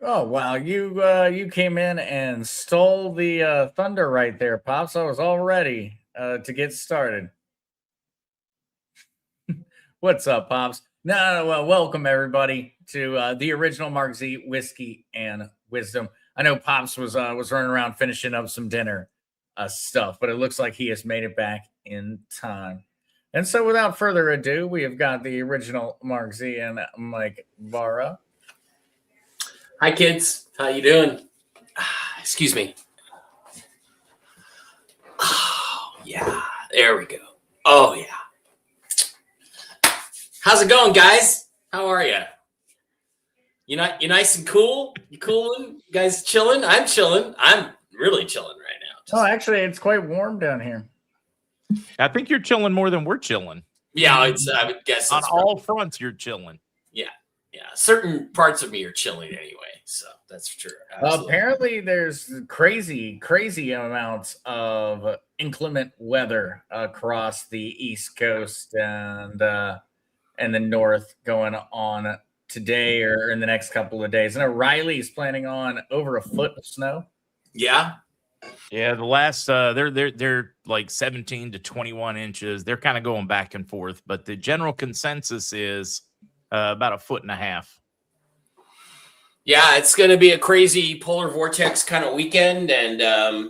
Oh wow, you came in and stole the thunder right there, Pops. I was all ready to get started. What's up, Pops? No, well, welcome everybody to the original Mark Z Whiskey and Wisdom. I know Pops was running around finishing up some dinner stuff, but it looks like he has made it back in time. And so, without further ado, we have got the original Mark Z and Mike Bara. Hi, kids. How you doing? Excuse me. Oh, yeah. There we go. Oh, yeah. How's it going, guys? How are you? You nice and cool? You cooling? You guys chilling? I'm chilling. I'm really chilling right now. Oh, actually, it's quite warm down here. I think you're chilling more than we're chilling. Yeah, I would guess on all fronts you're chilling. Yeah. Certain parts of me are chilling anyway, so that's true. Apparently, there's crazy amounts of inclement weather across the East Coast and the North going on today or in the next couple of days. I know Riley's planning on over a foot of snow. Yeah. Yeah, the last they're like 17 to 21 inches. They're kind of going back and forth, but the general consensus is about a foot and a half. Yeah, it's going to be a crazy polar vortex kind of weekend, and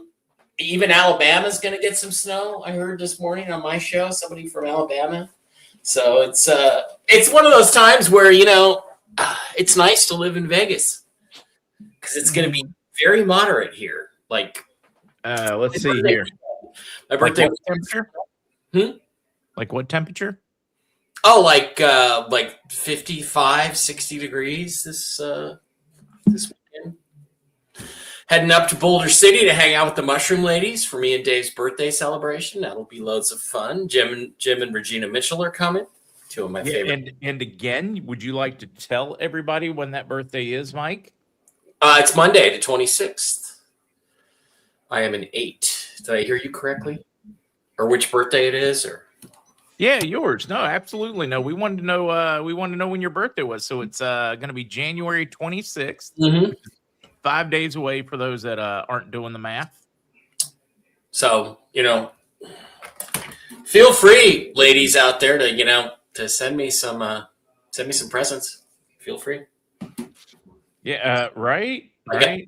even Alabama's going to get some snow. I heard this morning on my show, somebody from Alabama. So it's one of those times where it's nice to live in Vegas because it's going to be very moderate here. Like, let's see here. My birthday like temperature. Like what temperature? Oh, like 55, 60 degrees this weekend. Heading up to Boulder City to hang out with the Mushroom Ladies for me and Dave's birthday celebration. That'll be loads of fun. Jim and Regina Mitchell are coming. Two of my favorite. And again, would you like to tell everybody when that birthday is, Mike? It's Monday, the 26th. I am an 8. Did I hear you correctly? Or which birthday it is? Or yeah, yours. No, absolutely no. We wanted to know. We wanted to know when your birthday was. So it's going to be January 26th. Mm-hmm. 5 days away for those that aren't doing the math. So feel free, ladies out there, to send me some presents. Feel free. Yeah. Right. I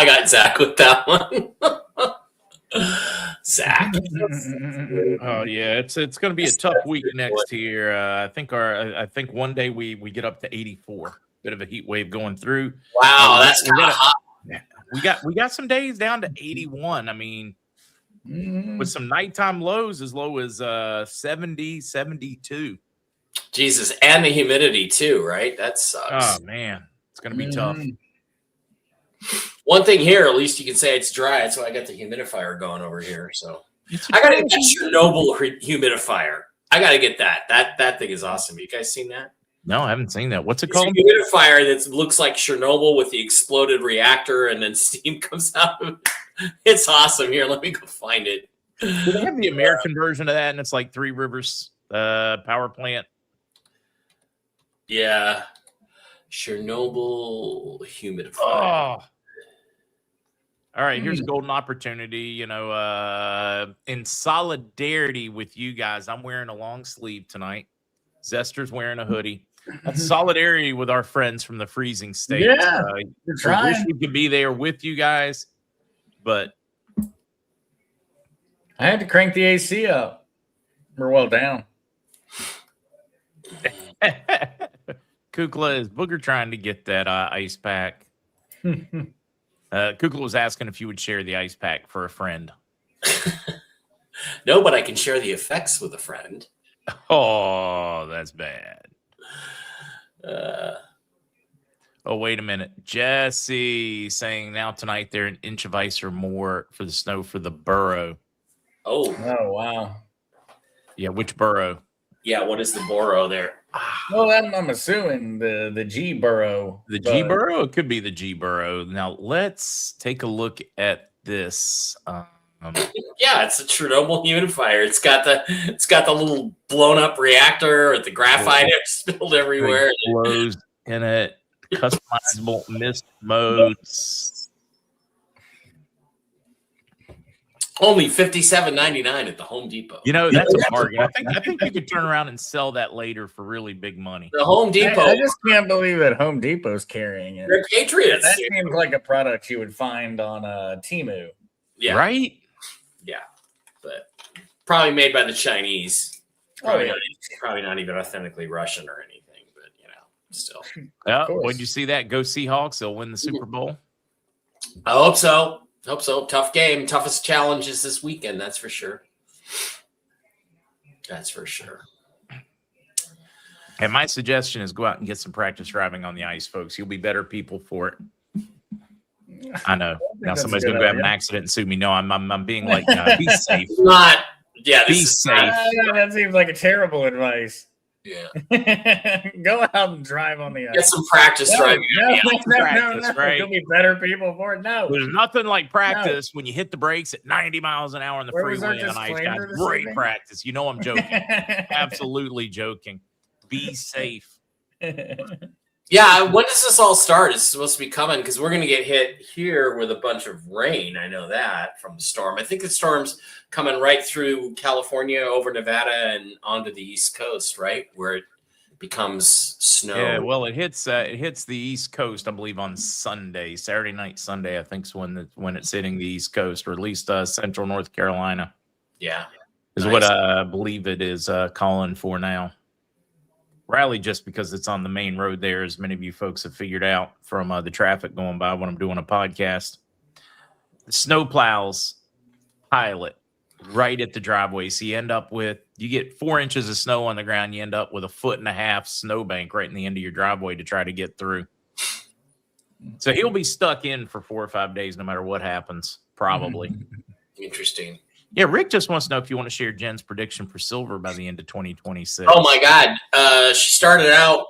got Zach with that one. Zach. Oh yeah, it's going to be a tough week next year. I think one day we get up to 84. Bit of a heat wave going through. Wow, that's hot. We got some days down to 81. I mean, with some nighttime lows as low as 70, 72. Jesus, and the humidity too, right? That sucks. Oh man, it's going to be tough. One thing here, at least you can say it's dry. That's why I got the humidifier going over here. So I got to get that Chernobyl humidifier. I got to get that. That thing is awesome. You guys seen that? No, I haven't seen that. What's it it's called? A humidifier that looks like Chernobyl with the exploded reactor, and then steam comes out of it. It's awesome. Here, let me go find it. Do they have the American version of that, and it's like Three Rivers power plant? Yeah. Chernobyl humidifier. Oh. All right, here's a golden opportunity. In solidarity with you guys, I'm wearing a long sleeve tonight. Zester's wearing a hoodie. That's solidarity with our friends from the freezing state. Yeah, I wish we could be there with you guys, but I had to crank the AC up. We're well down. Kukla is Booger trying to get that ice pack. Kukla was asking if you would share the ice pack for a friend. No, but I can share the effects with a friend. Oh, that's bad. Oh, wait a minute. Jesse saying now tonight they're an inch of ice or more for the snow for the borough. Oh, wow. Yeah, which borough? Yeah, what is the borough there? Well, I'm assuming the G borough. The G borough? It could be the G borough. Now, let's take a look at this. Yeah, it's a Chernobyl humidifier. It's got the little blown up reactor or the graphite spilled everywhere. Blows in it. customizable mist modes. Only $57.99 at the Home Depot. You know, that's a bargain. I think you could turn around and sell that later for really big money. The Home Depot. I just can't believe that Home Depot's carrying it. They're Patriots. That seems like a product you would find on Temu. Yeah. Right? Yeah. But probably made by the Chinese. Probably, yeah. probably not even authentically Russian or anything, but still. Yeah. When you see that, go Seahawks. They'll win the Super Bowl. I hope so. Tough game. Toughest challenges this weekend. That's for sure. And my suggestion is go out and get some practice driving on the ice, folks. You'll be better people for it. I know. Now somebody's going to have an accident and sue me. No, I'm being like, be safe. Be safe. That seems like a terrible advice. Yeah. Go out and drive on the ice. Get some practice driving. No. Right? You'll be better people for it. No. There's nothing like practice when you hit the brakes at 90 miles an hour on the freeway on ice. Guys. Great practice. You know I'm joking. Absolutely joking. Be safe. Yeah, when does this all start? It's supposed to be coming because we're going to get hit here with a bunch of rain. I know that from the storm. I think the storm's coming right through California, over Nevada, and onto the East Coast, right, where it becomes snow. Yeah, well, it hits the East Coast, I believe, on Sunday, Saturday night, Sunday. I think is when it's hitting the East Coast, or at least Central North Carolina. Yeah, is what I believe it is calling for now. Raleigh, just because it's on the main road there, as many of you folks have figured out from the traffic going by when I'm doing a podcast. The snow plows pile it right at the driveway. So you get 4 inches of snow on the ground. You end up with 1.5 foot snowbank right in the end of your driveway to try to get through. So he'll be stuck in for 4 or 5 days, no matter what happens, probably. Interesting. Yeah, Rick just wants to know if you want to share Jen's prediction for silver by the end of 2026. Oh my God. She started out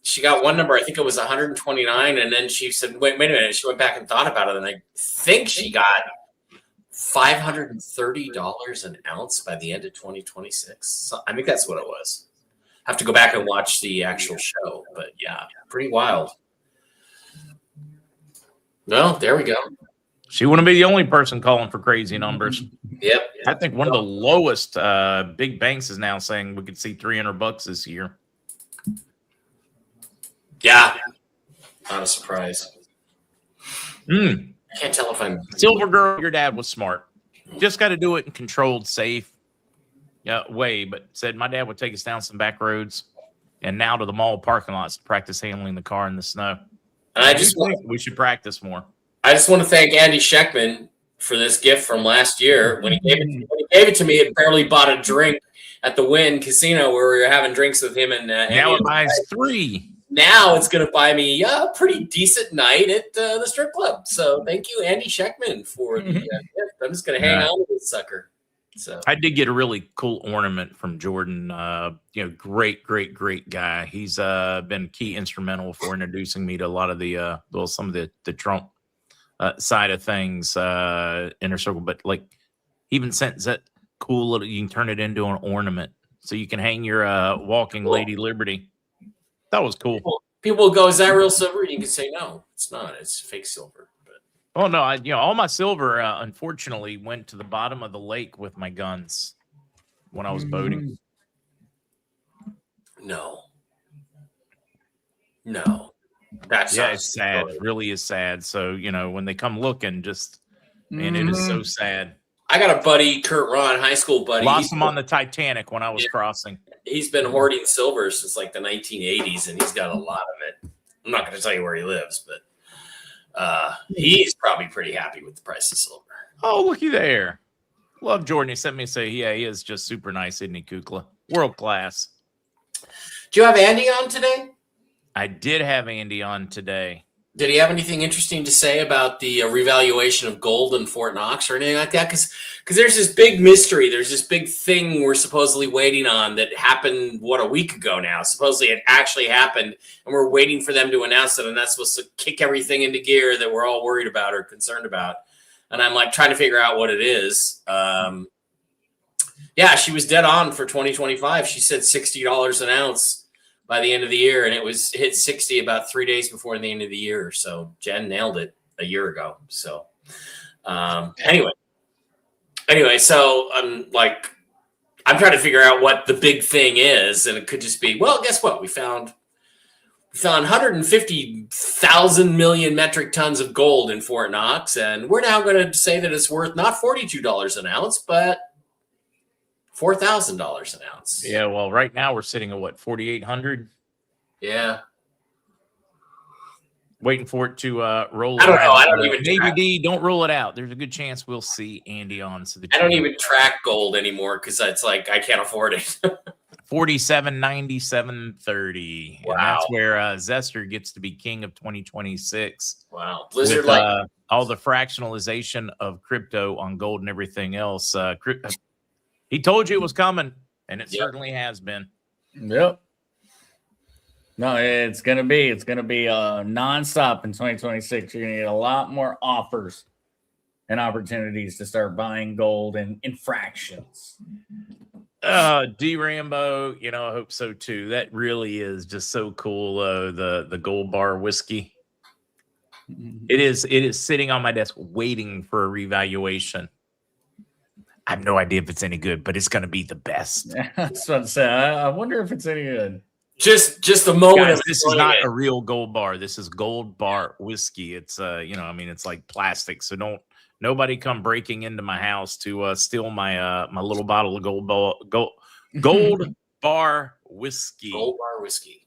she got one number, I think it was 129. And then she said, wait a minute. She went back and thought about it. And I think she got $530 an ounce by the end of 2026. So I think that's what it was. I have to go back and watch the actual show, but yeah, pretty wild. Well, there we go. She wouldn't be the only person calling for crazy numbers. Yep. I think one of the lowest big banks is now saying we could see $300 this year. Yeah. Not a surprise. I can't tell if I'm silver girl. Your dad was smart. Just got to do it in controlled, safe way. But said my dad would take us down some back roads and now to the mall parking lots to practice handling the car in the snow. And we should practice more. I just want to thank Andy Scheckman for this gift from last year. When he gave it to me, it barely bought a drink at the Wynn Casino where we were having drinks with him. And now it buys 3. Now it's going to buy me a pretty decent night at the strip club. So thank you, Andy Scheckman, for the gift. I'm just going to hang on with this sucker. So I did get a really cool ornament from Jordan. Great guy. He's been key instrumental for introducing me to a lot of some of the Trump side of things, inner circle. But like, even sent that cool little, you can turn it into an ornament so you can hang your walking Lady Liberty. That was cool. People go, is that real silver? And you can say, no, it's not. It's fake silver. Oh no! All my silver, unfortunately, went to the bottom of the lake with my guns when I was boating. No, it's sad. It really is sad. So when they come looking, man, it is so sad. I got a buddy, Kurt Ron, high school buddy. Lost him on the Titanic when I was crossing. He's been hoarding silver since like the 1980s, and he's got a lot of it. I'm not going to tell you where he lives, but. He's probably pretty happy with the price of silver. Oh, looky there. Love Jordan. He sent me to say, yeah, he is just super nice, isn't he, Kukla? World class. Do you have Andy on today? I did have Andy on today. Did he have anything interesting to say about the revaluation of gold in Fort Knox or anything like that? Because there's this big mystery. There's this big thing we're supposedly waiting on that happened, a week ago now. Supposedly it actually happened, and we're waiting for them to announce it, and that's supposed to kick everything into gear that we're all worried about or concerned about. And I'm like trying to figure out what it is. Yeah, she was dead on for 2025. She said $60 an ounce by the end of the year, and it was hit 60 about 3 days before the end of the year. So Jen nailed it a year ago. So anyway, so I'm trying to figure out what the big thing is, and it could just be, well, guess what? We found 150,000 million metric tons of gold in Fort Knox, and we're now going to say that it's worth not $42 an ounce, but $4,000 an ounce. Yeah, well, right now we're sitting at what, 4,800? Yeah. Waiting for it to roll. I don't know. I don't even Maybe D, don't rule it out. There's a good chance we'll see Andy on. So I don't even track gold anymore because it's like I can't afford it. 47.97.30. Wow. And that's where Zester gets to be king of 2026. Wow. Blizzard with, all the fractionalization of crypto on gold and everything else. He told you it was coming, and it certainly has been. Yep. No, it's gonna be nonstop in 2026. You're gonna get a lot more offers and opportunities to start buying gold in fractions. D Rambo, I hope so too. That really is just so cool. The gold bar whiskey. It is sitting on my desk waiting for a revaluation. I have no idea if it's any good, but it's going to be the best. That's what I'm saying. I wonder if it's any good. Just a moment. Guys, this is not a real gold bar. This is gold bar whiskey. It's it's like plastic. So nobody come breaking into my house to steal my my little bottle of gold bar whiskey. Gold bar whiskey.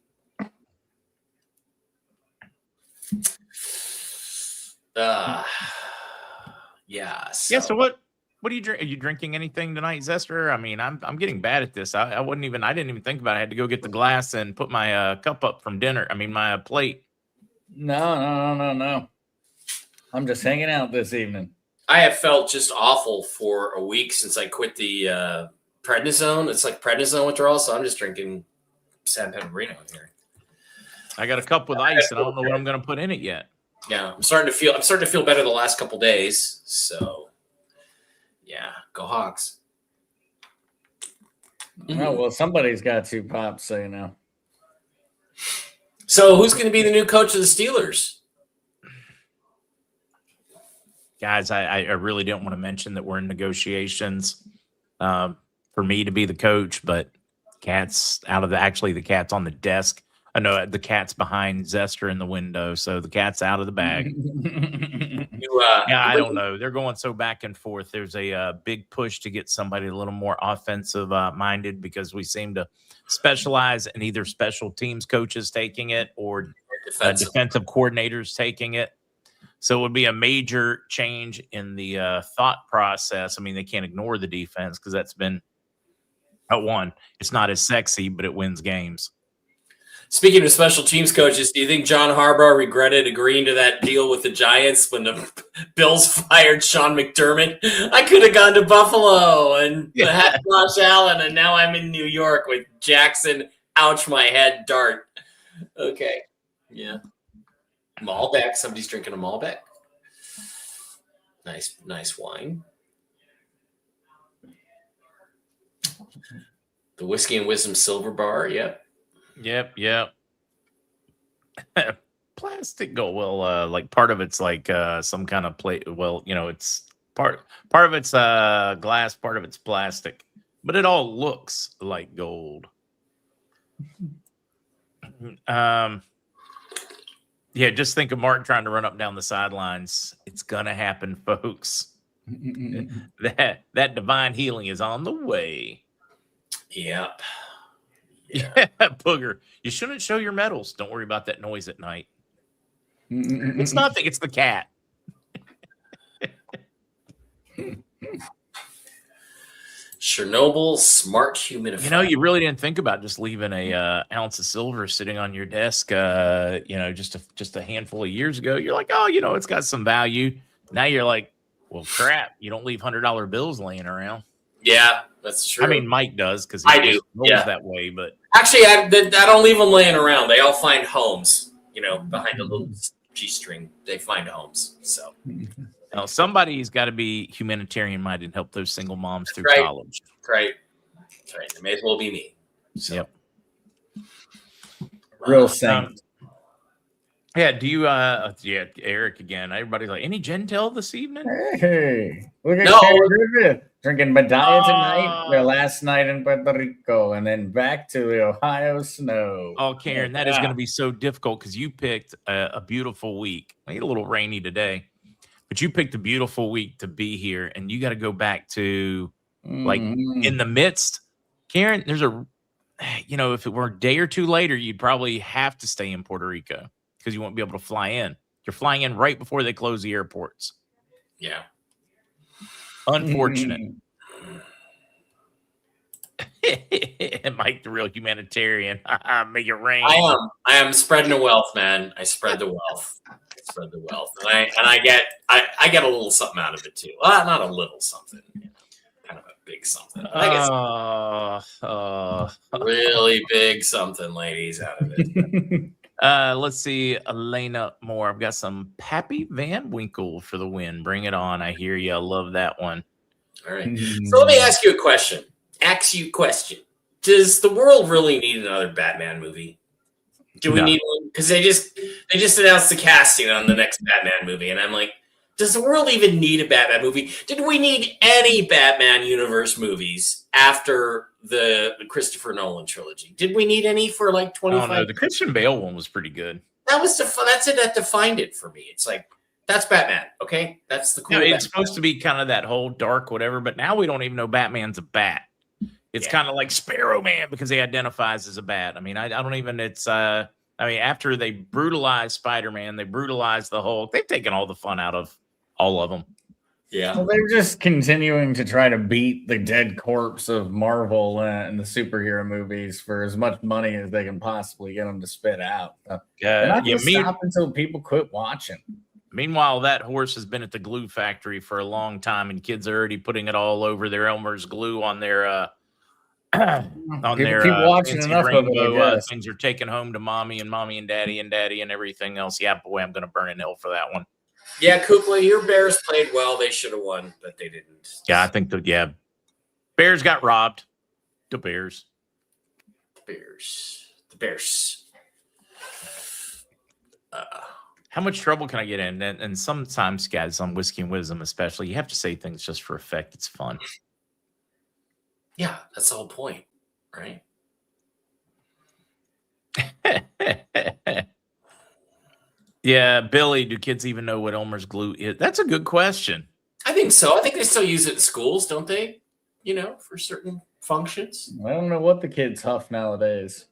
Yeah. So what do you drink? Are you drinking anything tonight, Zester? I mean, I'm getting bad at this. I didn't even think about it. I had to go get the glass and put my cup up from dinner. I mean, my plate. No. I'm just hanging out this evening. I have felt just awful for a week since I quit the prednisone. It's like prednisone withdrawal, so I'm just drinking San Pellegrino here. I got a cup with ice, and I don't know what I'm going to put in it yet. Yeah, I'm starting to feel better the last couple days. So, yeah, go Hawks. Oh, well, somebody's got to pop, so you know. So, who's going to be the new coach of the Steelers? Guys, I really didn't want to mention that we're in negotiations for me to be the coach, but the cat's on the desk. I know the cat's behind Zester in the window, so the cat's out of the bag. I don't know. They're going so back and forth. There's a big push to get somebody a little more offensive minded because we seem to specialize in either special teams coaches taking it or defensive coordinators taking it. So it would be a major change in the thought process. I mean, they can't ignore the defense because that's been one. It's not as sexy, but it wins games. Speaking of special teams coaches, do you think John Harbaugh regretted agreeing to that deal with the Giants when the Bills fired Sean McDermott? I could have gone to Buffalo and had Josh Allen, and now I'm in New York with Jackson. Ouch, my head, Dart. Okay. Yeah. Malbec. Somebody's drinking a Malbec. Nice wine. The Whisky and Wisdom Silver Bar. Yep. Plastic gold. Well, like part of it's like some kind of plate. Well, it's part of it's glass, part of it's plastic, but it all looks like gold. Yeah, just think of Mark trying to run up down the sidelines. It's gonna happen, folks. that divine healing is on the way. Yep. Yeah, Booger. You shouldn't show your medals. Don't worry about that noise at night. It's nothing. It's the cat. Chernobyl smart humidifier. You really didn't think about just leaving a ounce of silver sitting on your desk. Just a handful of years ago. You're like, oh, it's got some value. Now you're like, well, crap. You don't leave $100 bills laying around. Yeah, that's true. I mean, Mike does because I do. Yeah, that way. But actually, I don't leave them laying around. They all find homes. Behind a little G-string, they find homes. So. Now, somebody's got to be humanitarian minded and help those single moms through college. Right. It may as well be me. So. Yep. Real saint. Yeah, do you Eric again. Everybody's like, any Gentel this evening? Hey, look at No. Karen Griffith drinking Medalla tonight, their last night in Puerto Rico, and then back to the Ohio snow. Oh, Karen, that is going to be so difficult because you picked a beautiful week. Maybe a little rainy today, but you picked a beautiful week to be here, and you got to go back to like in the midst. Karen, there's if it were a day or two later, you'd probably have to stay in Puerto Rico because you won't be able to fly in. You're flying in right before they close the airports. Yeah. Unfortunate. Mike, the real humanitarian. Make it rain. I am spreading the wealth, man. I spread the wealth. And I get a little something out of it too. Not a little something, kind of a big something. I get really big something, ladies, out of it. Let's see, Elena Moore. I've got some Pappy Van Winkle for the win. Bring it on. I hear you. I love that one. All right. So let me ask you a question. Does the world really need another Batman movie? Do we need one? Because they just announced the casting on the next Batman movie, and I'm like, does the world even need a Batman movie? Did we need any Batman universe movies after the Christopher Nolan trilogy? Did we need any for like 25? No, the Christian Bale one was pretty good. That's it. That defined it for me. It's like, that's Batman. Okay, that's the cool. It's supposed to be kind of that whole dark whatever, but now we don't even know Batman's a bat. It's kind of like Sparrow Man because he identifies as a bat. I mean, I don't even. It's after they brutalized Spider-Man, they brutalized the Hulk. They've taken all the fun out of all of them. Yeah, well, they're just continuing to try to beat the dead corpse of Marvel and the superhero movies for as much money as they can possibly get them to spit out. They're not going to stop until people quit watching. Meanwhile, that horse has been at the glue factory for a long time, and kids are already putting it all over their Elmer's glue on their keep watching enough rainbow, of it, things are taken home to mommy and daddy and everything else. Yeah, boy, I'm going to burn in hell for that one. Yeah, Kukla, your Bears played well. They should have won, but they didn't. Yeah, I think Bears got robbed. The Bears. How much trouble can I get in? And sometimes, guys, on Whiskey and Wisdom especially, you have to say things just for effect. It's fun. Yeah, that's the whole point, right? Yeah, Billy, do kids even know what Elmer's glue is? That's a good question. I think so. I think they still use it in schools, don't they? For certain functions. I don't know what the kids huff nowadays.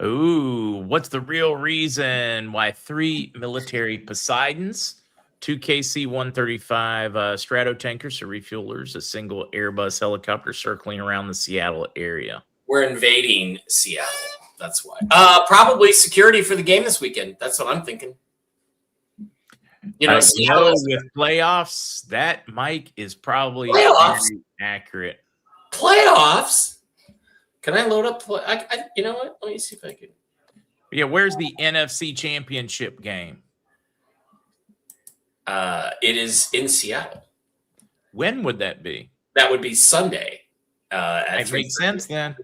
Ooh, what's the real reason why 3 military Poseidons, 2 KC-135 strato tankers or refuelers, a single Airbus helicopter circling around the Seattle area? We're invading Seattle. That's why. Probably security for the game this weekend. That's what I'm thinking. With playoffs, that Mike is probably very accurate. Playoffs? Can I load up? You know what? Let me see if I can. Yeah, where's the NFC Championship game? It is in Seattle. When would that be? That would be Sunday. It makes sense then.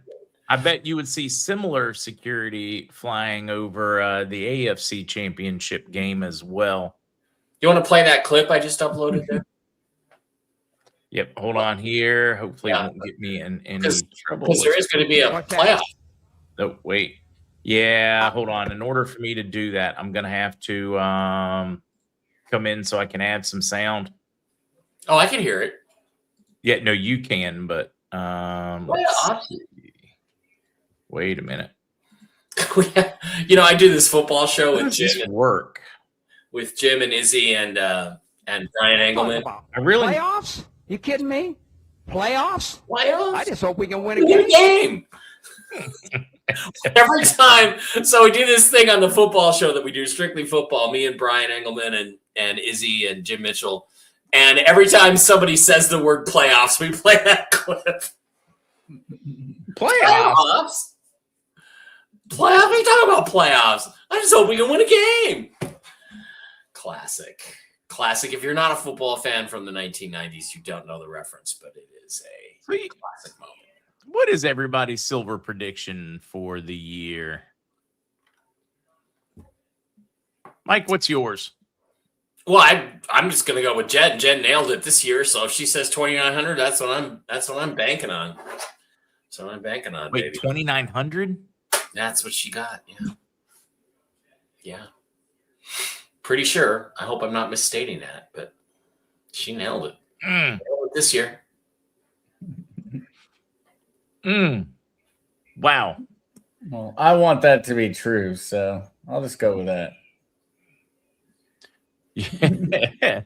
I bet you would see similar security flying over the AFC Championship game as well. You want to play that clip I just uploaded there? Yep. Hold on here. Hopefully, it won't get me in any trouble. Because there is going to be a playoff. Oh, wait. Yeah, hold on. In order for me to do that, I'm going to have to come in so I can add some sound. Oh, I can hear it. Yeah, no, you can, but playoffs. Wait a minute. I do this football show with Jim. With Jim and Izzy and Brian Engelman. Playoffs? You kidding me? Playoffs? I just hope we can win a game. Every time. So we do this thing on the football show that we do, Strictly Football, me and Brian Engelman and Izzy and Jim Mitchell. And every time somebody says the word playoffs, we play that clip. Playoffs? What are you talking about, playoffs? I just hope we can win a game. Classic. If you're not a football fan from the 1990s, you don't know the reference, but it is a classic moment. What is everybody's silver prediction for the year? Mike, what's yours? Well, I'm just gonna go with Jen. Jen nailed it this year, so if she says 2,900, that's what I'm banking on. That's what I'm banking on. Wait, 2,900? That's what she got. Yeah. Yeah. Pretty sure. I hope I'm not misstating that, but she nailed it. Nailed it this year. Wow. Well, I want that to be true, so I'll just go with that. Yeah.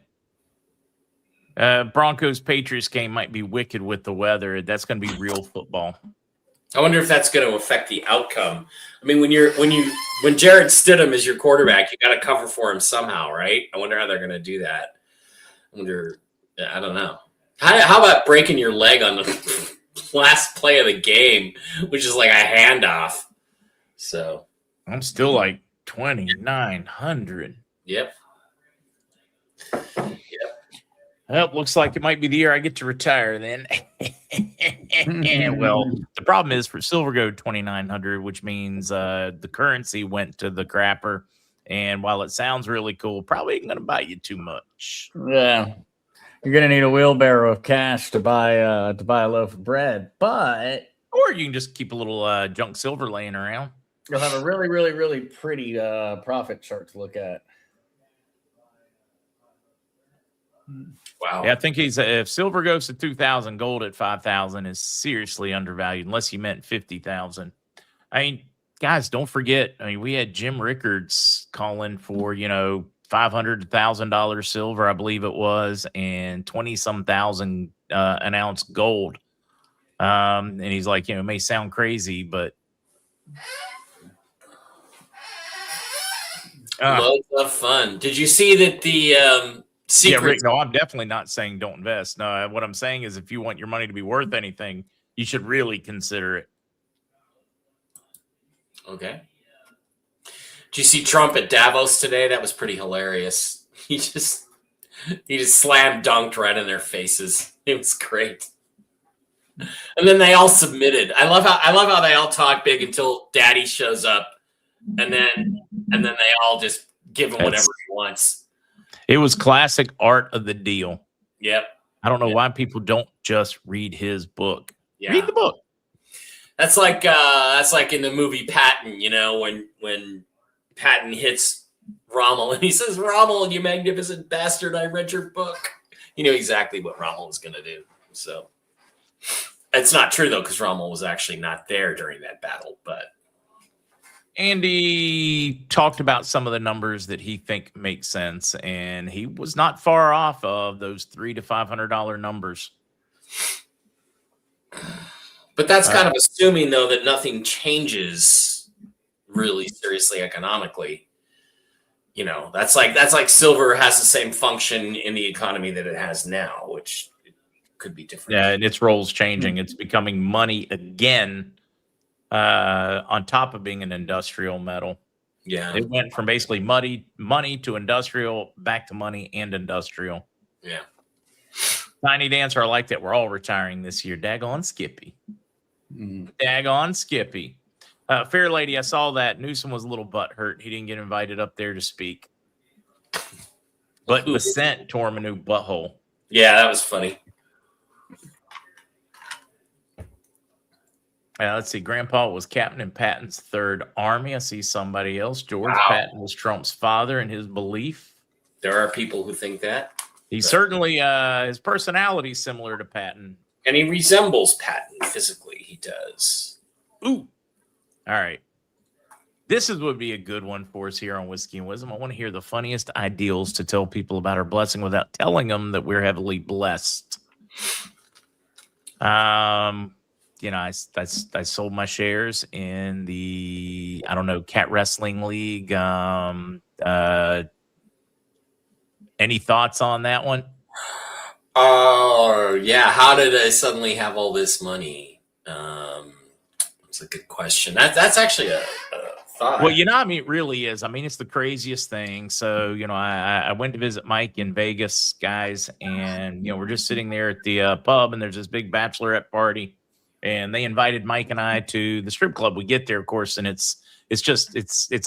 Broncos Patriots game might be wicked with the weather. That's going to be real football. I wonder if that's going to affect the outcome. I mean, when Jared Stidham is your quarterback, you got to cover for him somehow, right? I wonder how they're going to do that. I don't know. How about breaking your leg on the last play of the game, which is like a handoff? So I'm still like 2,900. Yep. Well, looks like it might be the year I get to retire then. Well, the problem is for silver go 2,900, which means the currency went to the crapper. And while it sounds really cool, probably ain't going to buy you too much. Yeah. You're going to need a wheelbarrow of cash to buy a loaf of bread, but Or you can just keep a little junk silver laying around. you'll have a really, really, really pretty profit chart to look at. Wow. Yeah, I think if silver goes to 2,000, gold at 5,000 is seriously undervalued, unless you meant 50,000. I mean, guys, don't forget. I mean, we had Jim Rickards calling for $500 to $1,000 silver, I believe it was, and 20-some thousand an ounce gold. And he's like, it may sound crazy, but loads of fun. Did you see that the secret? Yeah, Rick, no, I'm definitely not saying don't invest. No, what I'm saying is if you want your money to be worth anything, you should really consider it. Okay. Did you see Trump at Davos today? That was pretty hilarious. He just slam dunked right in their faces. It was great. And then they all submitted. I love how they all talk big until Daddy shows up, and then they all just give him whatever he wants. It was classic art of the deal. Yep. I don't know why people don't just read his book. Yeah. Read the book. That's like in the movie Patton, when Patton hits Rommel and he says, "Rommel, you magnificent bastard, I read your book." You know exactly what Rommel was going to do. So it's not true though, because Rommel was actually not there during that battle. But Andy talked about some of the numbers that he think make sense, and he was not far off of those $300 to $500 numbers. But that's kind of assuming, though, that nothing changes really seriously economically. That's like silver has the same function in the economy that it has now, which could be different. Yeah, and its role's changing. It's becoming money again, on top of being an industrial metal. Yeah. It went from basically money to industrial, back to money and industrial. Yeah. Tiny Dancer, I like that. We're all retiring this year. Daggone Skippy. Daggone Skippy. Fair Lady, I saw that Newsom was a little butthurt. He didn't get invited up there to speak. But the scent tore him a new butthole. Yeah, that was funny. Let's see. Grandpa was captain in Patton's Third Army. I see somebody else. George Patton was Trump's father in his belief. There are people who think that. He certainly, his personality is similar to Patton. And he resembles Patton physically. He does. Ooh. All right. This would be a good one for us here on Whiskey and Wisdom. I want to hear the funniest ideals to tell people about our blessing without telling them that we're heavily blessed. I sold my shares in the, cat wrestling league. Any thoughts on that one? Oh, yeah. How did I suddenly have all this money? That's a good question. That's actually a thought. Well, it really is. It's the craziest thing. So, I went to visit Mike in Vegas, guys, and, we're just sitting there at the pub, and there's this big bachelorette party. and they invited Mike and I to the strip club. We get there, of course, and it's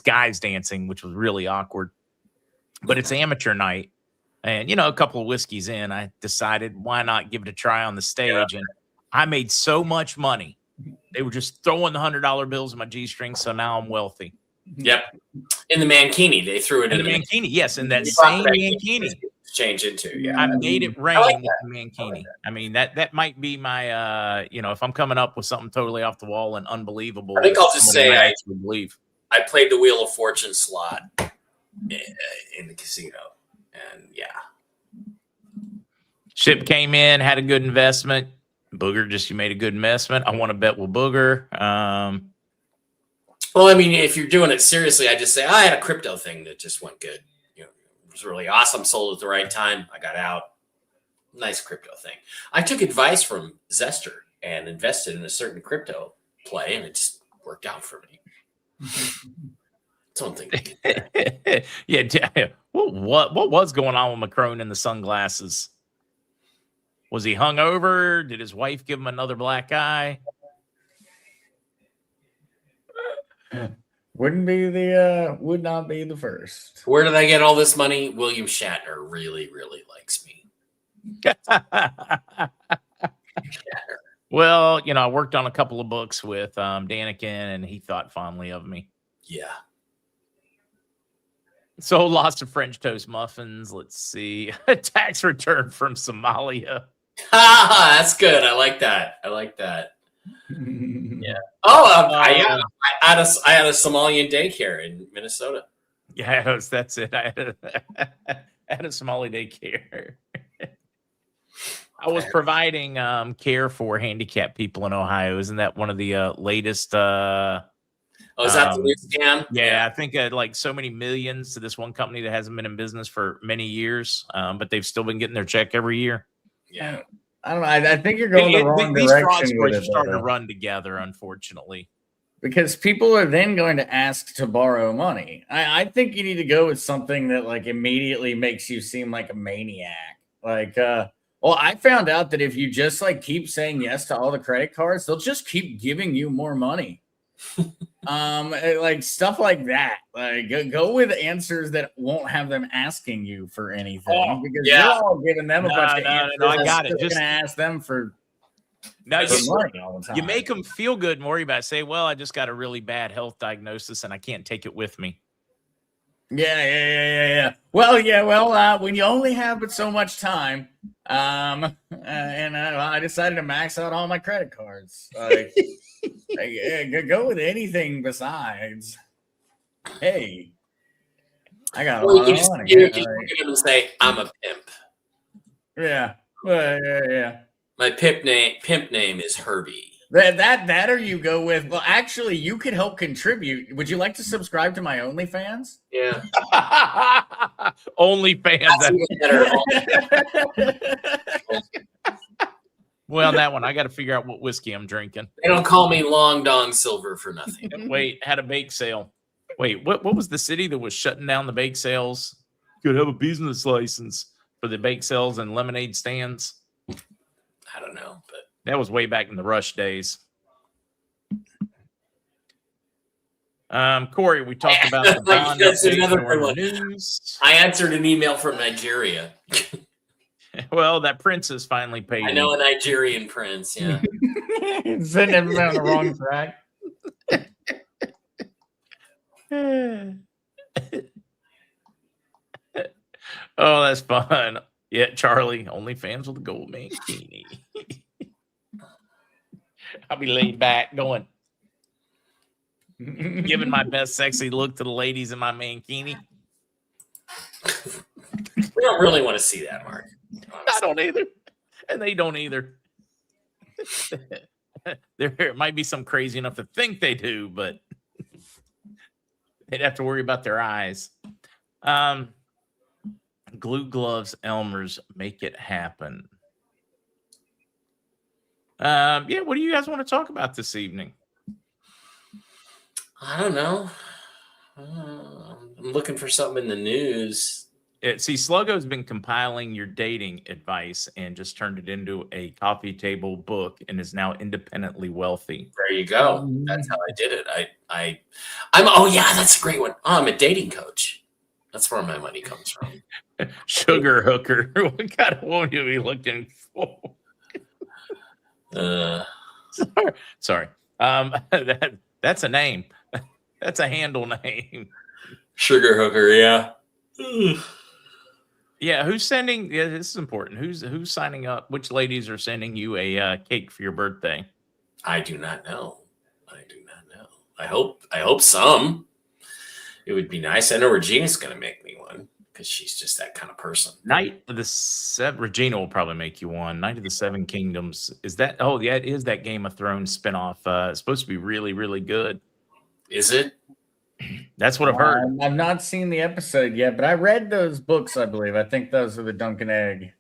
guys dancing, which was really awkward. But it's amateur night, and a couple of whiskeys in, I decided why not give it a try on the stage, and I made so much money. They were just throwing the $100 bills in my G-string, so now I'm wealthy. Yep. In the mankini, they threw it in the mankini. Yes, in that same mankini. Change into, yeah. I made it rain like with the mankini. I mean, that might be my, if I'm coming up with something totally off the wall and unbelievable. I think I'll just say I believe. I played the Wheel of Fortune slot in the casino, and yeah. Ship came in, had a good investment. Booger, you made a good investment. I want to bet with Booger. Well, I mean, if you're doing it seriously, I just say I had a crypto thing that just went good. It was really awesome. Sold at the right time. I got out. Nice crypto thing. I took advice from Zester and invested in a certain crypto play, and it just worked out for me. Something. Yeah. What was going on with Macron in the sunglasses? Was he hungover? Did his wife give him another black eye? Would not be the first. Where did I get all this money? William Shatner really, really likes me. Well, I worked on a couple of books with Daniken, and he thought fondly of me. Yeah. So lots of French toast muffins. Let's see. A tax return from Somalia. That's good. I like that. Yeah. Oh, I had a Somalian daycare in Minnesota. Yeah, that's it. I had a Somali daycare. I was providing care for handicapped people in Ohio. Isn't that one of the latest? Is that the new scam? Yeah, I think like so many millions to this one company that hasn't been in business for many years, but they've still been getting their check every year. Yeah. I don't know. I think you're going the wrong these direction. These fraud are starting to run together, unfortunately. Because people are then going to ask to borrow money. I think you need to go with something that like immediately makes you seem like a maniac. Like, I found out that if you just like keep saying yes to all the credit cards, they'll just keep giving you more money. Like stuff like that. Like go with answers that won't have them asking you for anything because you're all giving them a bunch of answers. No, I got it. Just gonna ask them for money all the time. You make them feel good and worry about it. Say, well, I just got a really bad health diagnosis and I can't take it with me. Yeah. Well, when you only have but so much time, and I decided to max out all my credit cards. Like, go with anything besides. Hey, I got a lot of money. You can even say I'm a pimp. Yeah. Yeah. My pimp name is Herbie. That or you go with, well, actually, you could help contribute. Would you like to subscribe to my OnlyFans? Yeah. OnlyFans. Well, that one, I got to figure out what whiskey I'm drinking. They don't call me Long Dong Silver for nothing. Wait, had a bake sale. Wait, what was the city that was shutting down the bake sales? You could have a business license for the bake sales and lemonade stands. I don't know, but that was way back in the Rush days. Corey, we talked about the bond news. I answered an email from Nigeria. Well, that princess finally paid. I know a Nigerian prince, yeah. Sitting everybody on the wrong track. Oh, that's fun. Yeah, Charlie, OnlyFans with a gold mankini. I'll be laid back going, giving my best sexy look to the ladies in my mankini. We don't really want to see that, Mark. Honestly. I don't either. And they don't either. There might be some crazy enough to think they do, but they'd have to worry about their eyes. Glue gloves, Elmer's, make it happen. Yeah, what do you guys want to talk about this evening? I don't know. I'm looking for something in the news. See, Sluggo's been compiling your dating advice and just turned it into a coffee table book and is now independently wealthy. There you go. That's how I did it. I'm. Oh yeah, that's a great one. Oh, I'm a dating coach. That's where my money comes from. Sugar hooker. What kind of woman are we looking for? Sorry. That's a name. That's a handle name. Sugar hooker. Yeah. Yeah, who's sending? Yeah, this is important. Who's signing up? Which ladies are sending you a cake for your birthday? I do not know. I hope some. It would be nice. I know Regina's going to make me one because she's just that kind of person. Night of the Seven. Regina will probably make you one. Night of the Seven Kingdoms. Is that? Oh, yeah, it is that Game of Thrones spinoff. It's supposed to be really, really good. Is it? That's what I've heard. I've not seen the episode yet, but I read those books, I believe. I think those are the Dunkin' Egg.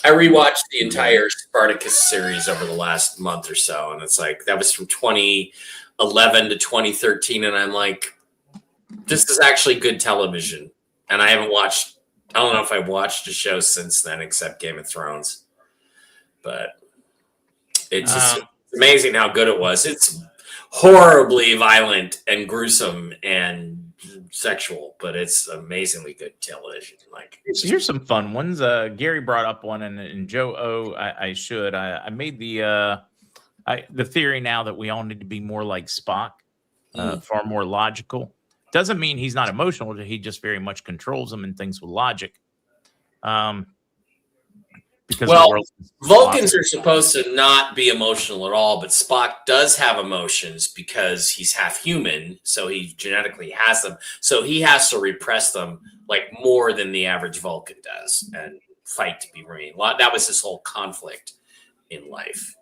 I rewatched the entire Spartacus series over the last month or so, and it's like that was from 2011 to 2013, and I'm like, this is actually good television. And I don't know if I've watched a show since then except Game of Thrones. But it's just amazing how good it was. It's horribly violent and gruesome and sexual, but it's amazingly good television. Like, here's some fun ones. Gary brought up one, and Joe O. I made the theory now that we all need to be more like Spock, far more logical. Doesn't mean he's not emotional. He just very much controls them and things with logic. Because Vulcans are supposed to not be emotional at all, but Spock does have emotions because he's half human, so he genetically has them. So he has to repress them like more than the average Vulcan does and fight to be remain. That was his whole conflict in life.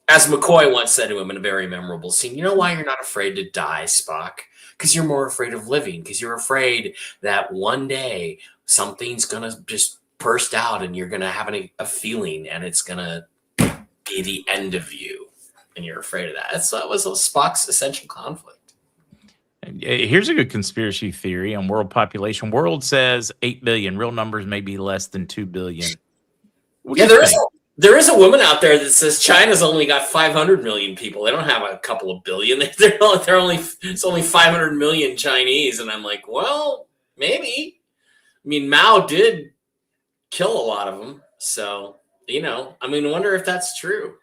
As McCoy once said to him in a very memorable scene, you know why you're not afraid to die, Spock? Because you're more afraid of living, because you're afraid that one day something's going to just burst out and you're going to have a feeling and it's going to be the end of you. And you're afraid of that. That was Spock's essential conflict. Here's a good conspiracy theory on world population. World says 8 billion. Real numbers may be less than 2 billion. Yeah, there is a woman out there that says China's only got 500 million people. They don't have a couple of billion. It's only 500 million Chinese. And I'm like, well, maybe. I mean, Mao did kill a lot of them. So, I wonder if that's true.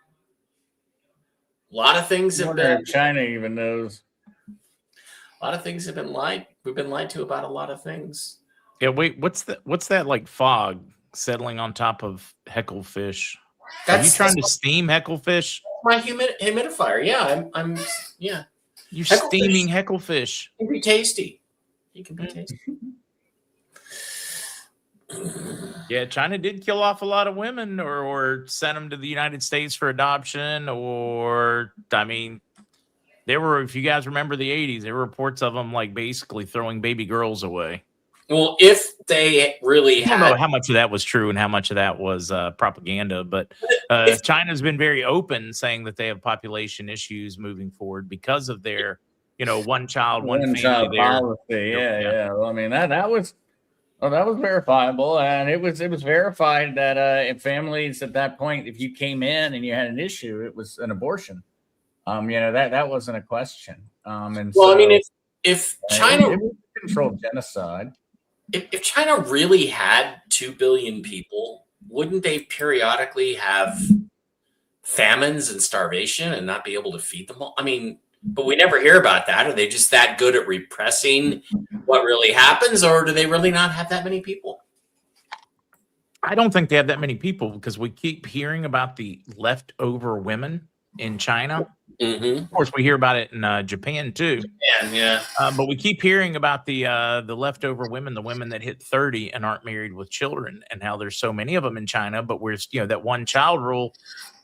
A lot of things have been. China even knows. A lot of things have been lied. We've been lied to about a lot of things. Yeah, wait, what's that like fog settling on top of hecklefish? Are you trying to steam hecklefish? My humidifier. Yeah, I'm yeah. You're steaming hecklefish. It can be tasty. Yeah, China did kill off a lot of women or send them to the United States for adoption, there were, if you guys remember the 80s, there were reports of them like basically throwing baby girls away. Well, if they really I don't know how much of that was true and how much of that was propaganda, but China's been very open saying that they have population issues moving forward because of their, one child, one family policy. Yeah. Well, that was verifiable, and it was verified that in families at that point, if you came in and you had an issue, it was an abortion. That wasn't a question. If China controlled genocide. If China really had 2 billion people, wouldn't they periodically have famines and starvation and not be able to feed them all? But we never hear about that. Are they just that good at repressing what really happens, or do they really not have that many people? I don't think they have that many people because we keep hearing about the leftover women in China. Mm-hmm. Of course, we hear about it in Japan too. Yeah. But we keep hearing about the leftover women, the women that hit 30 and aren't married with children, and how there's so many of them in China. But we're that one child rule.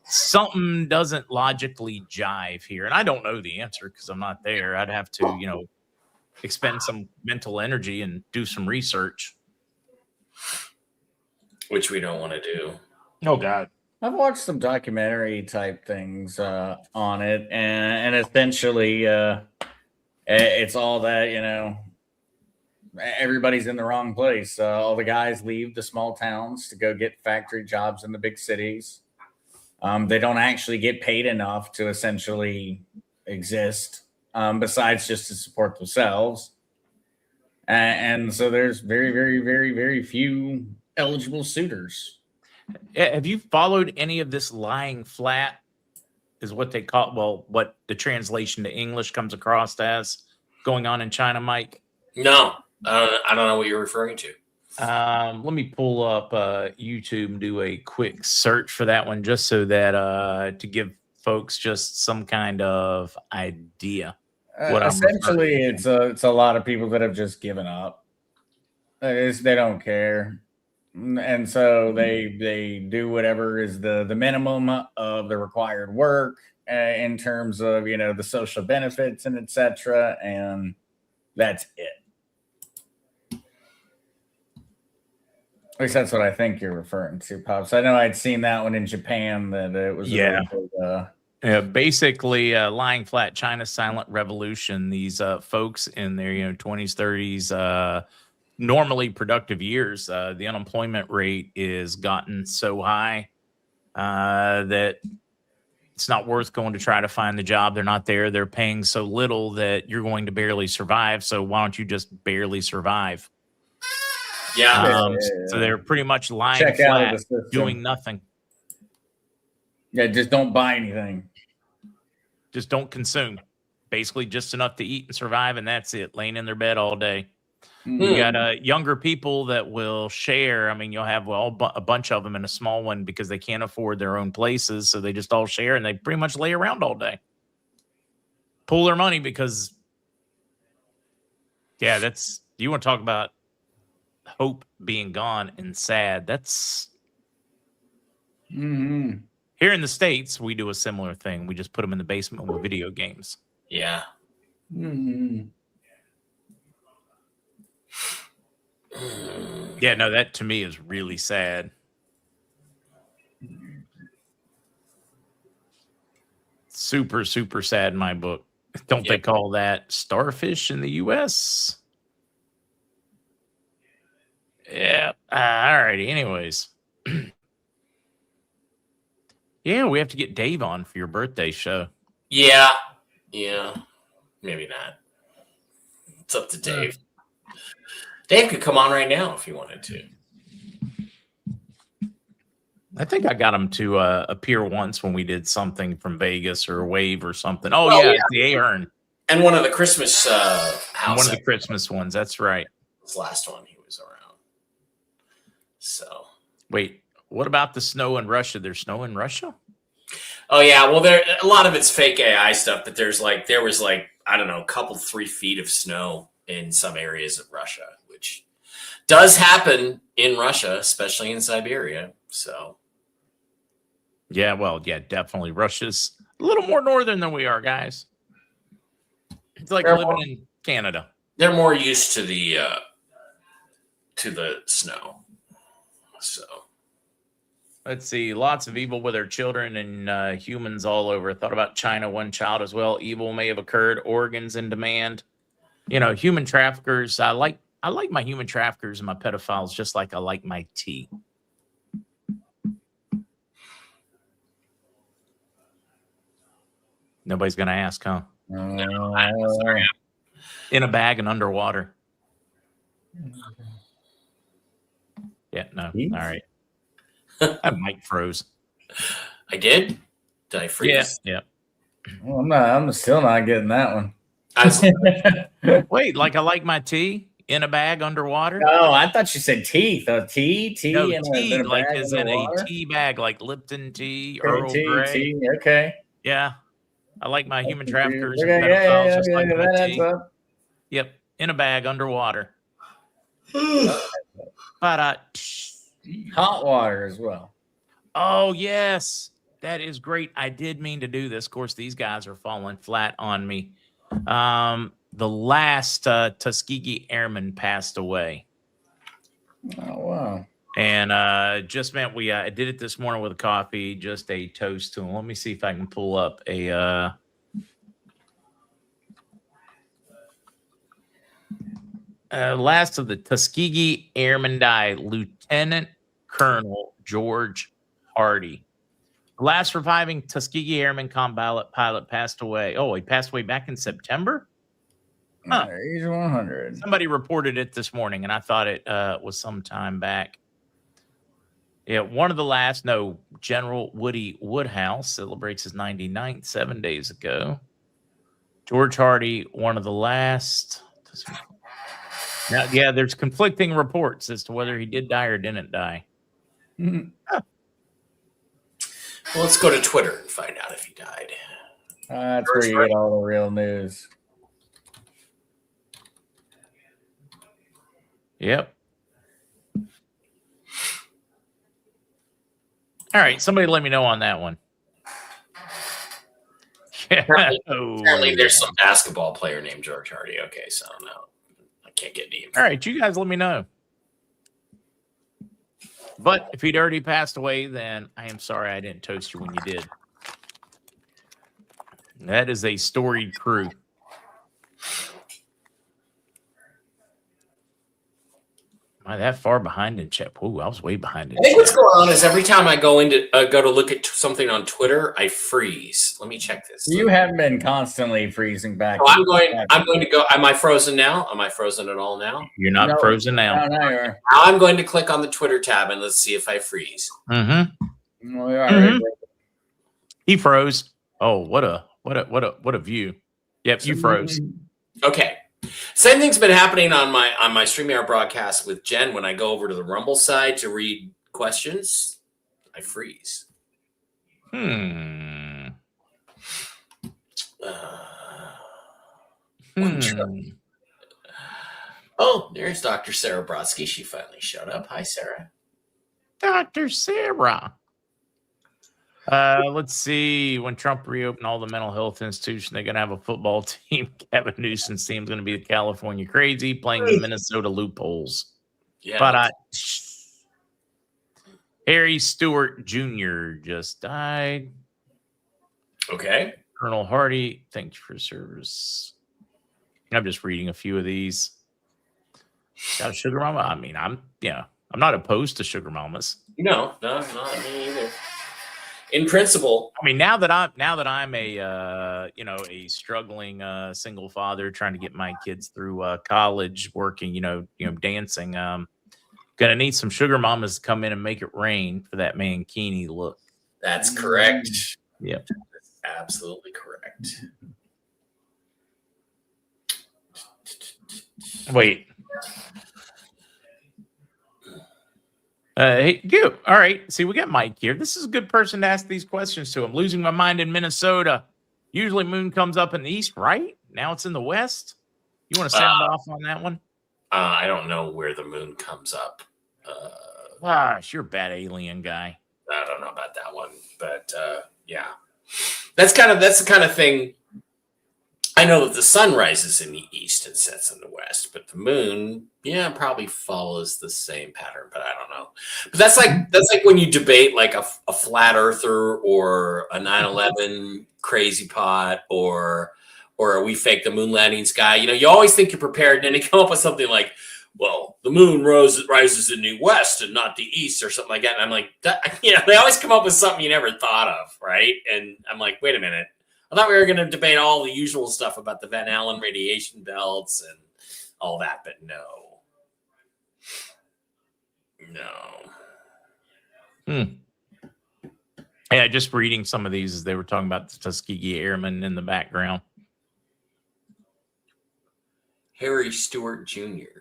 Something doesn't logically jive here, and I don't know the answer because I'm not there. I'd have to expend some mental energy and do some research, which we don't want to do. Oh God. I've watched some documentary type things on it, and essentially it's all that everybody's in the wrong place. All the guys leave the small towns to go get factory jobs in the big cities. They don't actually get paid enough to essentially exist, besides just to support themselves. And so there's very, very, very, very few eligible suitors. Have you followed any of this lying flat? Is what they call, well, what the translation to English comes across as going on in China, Mike? No, I don't know what you're referring to. Let me pull up YouTube and do a quick search for that one, just so that to give folks just some kind of idea. What essentially, it's a lot of people that have just given up. They don't care. And so they do whatever is the minimum of the required work in terms of, the social benefits and etc. And that's it. At least that's what I think you're referring to, Pops. I know I'd seen that one in Japan, that it was basically lying flat, China's silent revolution. These folks in their 20s, 30s, normally productive years, the unemployment rate is gotten so high that it's not worth going to try to find the job. They're not there. They're paying so little that you're going to barely survive. So why don't you just barely survive? Yeah. So they're pretty much lying flat, doing nothing. Yeah, just don't buy anything. Just don't consume. Basically just enough to eat and survive, and that's it. Laying in their bed all day. You got younger people that will share. I mean, you'll have a bunch of them in a small one because they can't afford their own places. So they just all share and they pretty much lay around all day. Pull their money because, you want to talk about hope being gone and sad. That's here in the States, we do a similar thing. We just put them in the basement with video games. Yeah. Yeah, no, that to me is really sad. Super, super sad in my book. Don't they call that starfish in the U.S.? Yeah. All righty. Anyways. Yeah, we have to get Dave on for your birthday show. Yeah. Maybe not. It's up to Dave. Dave could come on right now if he wanted to. I think I got him to appear once when we did something from Vegas or Wave or something. Oh, yeah, it's the Ahern. And one of the Christmas house. One of the Christmas ones. That's right. This last one he was around. So. Wait, what about the snow in Russia? There's snow in Russia? Oh, yeah. Well, a lot of it's fake AI stuff, but there was I don't know, a couple 3 feet of snow in some areas of Russia, which does happen in Russia, especially in Siberia. So. Yeah, well, yeah, definitely. Russia's a little more northern than we are, guys. It's like living in Canada. They're more used to the snow. So. Let's see. Lots of evil with our children and humans all over. Thought about China, one child as well. Evil may have occurred. Organs in demand. Human traffickers. I like my human traffickers and my pedophiles just like I like my tea. Nobody's gonna ask, huh? In a bag and underwater. Yeah, no. All right. That mic froze. I did? Did I freeze? Yeah. Well, I'm still not getting that one. Wait, like I like my tea in a bag underwater? Oh, I thought you said teeth. Tea. No, in tea, a like bag is in underwater? a tea bag, like Lipton tea, Okay, Earl Grey. tea. Okay. Yeah. I like my human traffickers Okay, and pedophiles just like that my adds tea. up. Yep, in a bag underwater. Hot water as well. Oh, yes. That is great. I did mean to do this. Of course, these guys are falling flat on me. The last Tuskegee Airman passed away. Oh, wow. And just meant I did it this morning with a coffee, just a toast to him. Let me see if I can pull up a Last of the Tuskegee Airmen died, Lieutenant Colonel George Hardy. The last surviving Tuskegee Airman combat pilot passed away. Oh, he passed away back in September? Huh. He's 100. Somebody reported it this morning, and I thought it was some time back. Yeah, one of the last, General Woody Woodhouse celebrates his 99th 7 days ago. George Hardy, one of the last. Now, yeah, there's conflicting reports as to whether he did die or didn't die. Mm-hmm. Well, let's go to Twitter and find out if he died. That's where you get all the real news. Yep. All right, somebody let me know on that one. Yeah. Apparently there's some basketball player named George Hardy. Okay, so no, I can't get any. All right, you guys let me know. But if he'd already passed away, then I am sorry I didn't toast you when you did. That is a storied crew. Am I that far behind in chat? Ooh, I was way behind in I think chat. what's going on is every time I go to look at something on Twitter, I freeze. Let me check this. You have been constantly freezing back. So I'm going to go. Am I frozen now? Am I frozen at all now? You're not frozen now. No, you are. Now I'm going to click on the Twitter tab and let's see if I freeze. Mm-hmm. Well, you are. He froze. Oh, what a view. Yep, you froze. Okay. Same thing's been happening on my StreamYard broadcast with Jen. When I go over to the Rumble side to read questions, I freeze. Oh, there's Dr. Sarah Brodsky. She finally showed up. Hi, Sarah. Dr. Sarah. Let's see. When Trump reopened all the mental health institutions, they're going to have a football team. Kevin Newsom's team's going to be the California Crazy playing the Minnesota Loopholes. Yeah. But Harry Stewart Jr. just died. Okay. Colonel Hardy, thank you for service. I'm just reading a few of these. Got a sugar mama? I mean, I'm not opposed to sugar mamas. No, not me either. In principle, I mean, now that I'm a a struggling single father trying to get my kids through college, working, dancing, gonna need some sugar mamas to come in and make it rain for that mankini look. That's correct. Yep, that's absolutely correct. Wait. Hey, you. All right. See, we got Mike here. This is a good person to ask these questions to. I'm losing my mind in Minnesota. Usually moon comes up in the east, right? Now it's in the west. You want to sound off on that one? I don't know where the moon comes up. Gosh, you're a bad alien guy. I don't know about that one, but yeah, that's the kind of thing. I know that the sun rises in the east and sets in the west, but the moon, probably follows the same pattern. But I don't know. But that's like when you debate like a flat earther or a 9/11 crazy pot or we fake the moon landings guy. You always think you're prepared, and then they come up with something like, well, the moon rises in the west and not the east or something like that. And I'm like, they always come up with something you never thought of, right? And I'm like, wait a minute. I thought we were going to debate all the usual stuff about the Van Allen radiation belts and all that, but no. Yeah, just reading some of these as they were talking about the Tuskegee Airmen in the background. Harry Stewart Jr.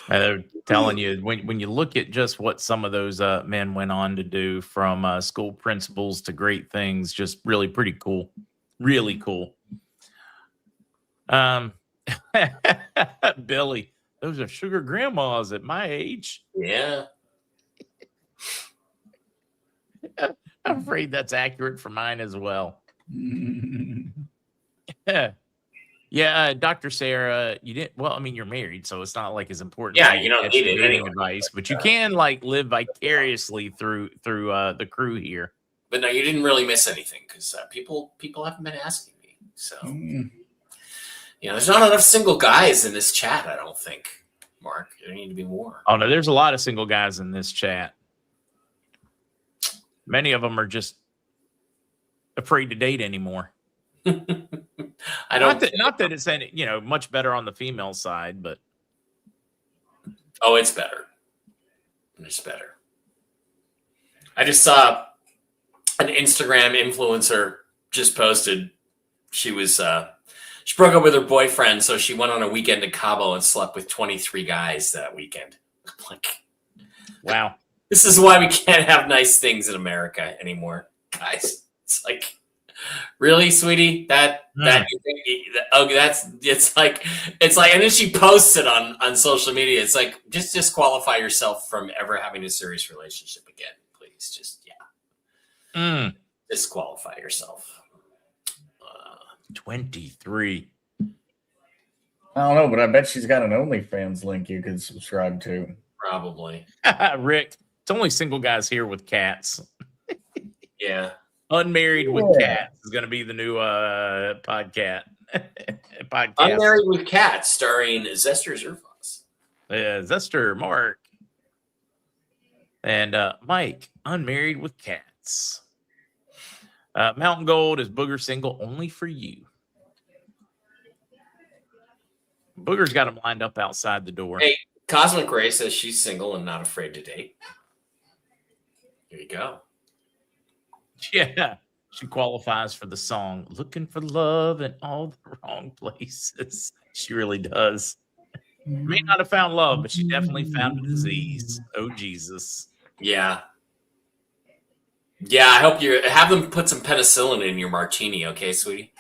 They're telling you when you look at just what some of those men went on to do, from school principals to great things, just really pretty cool, really cool. Billy, those are sugar grandmas at my age. Yeah, I'm afraid that's accurate for mine as well. Yeah, Dr. Sarah, you didn't. Well, I mean, you're married, so it's not like as important. Yeah, you don't need it anyway. Advice, but you can like live vicariously through the crew here. But no, you didn't really miss anything because people haven't been asking me. So There's not enough single guys in this chat, I don't think, Mark. There need to be more. Oh, no, there's a lot of single guys in this chat. Many of them are just afraid to date anymore. Not that it's any, much better on the female side, but. Oh, it's better. It's better. I just saw an Instagram influencer just posted. She broke up with her boyfriend, so she went on a weekend to Cabo and slept with 23 guys that weekend. I'm like, wow. This is why we can't have nice things in America anymore, guys. It's like, really, sweetie? It's like, and then she posts it on social media. It's like, just disqualify yourself from ever having a serious relationship again, please. Just disqualify yourself. 23. I don't know, but I bet she's got an OnlyFans link you could subscribe to. Probably. Rick, it's only single guys here with cats. Yeah. Unmarried with Cats is going to be the new podcast. Unmarried with Cats, starring Zester Zerfos. Zester, Mark, and Mike. Unmarried with Cats. Mountain Gold is Booger single only for you. Booger's got him lined up outside the door. Hey, Cosmic Ray says she's single and not afraid to date. There you go. Yeah, she qualifies for the song "Looking for Love in All the Wrong Places." She really does. May not have found love, but she definitely found a disease. Oh, Jesus. Yeah. Yeah, I hope you have them put some penicillin in your martini, okay, sweetie?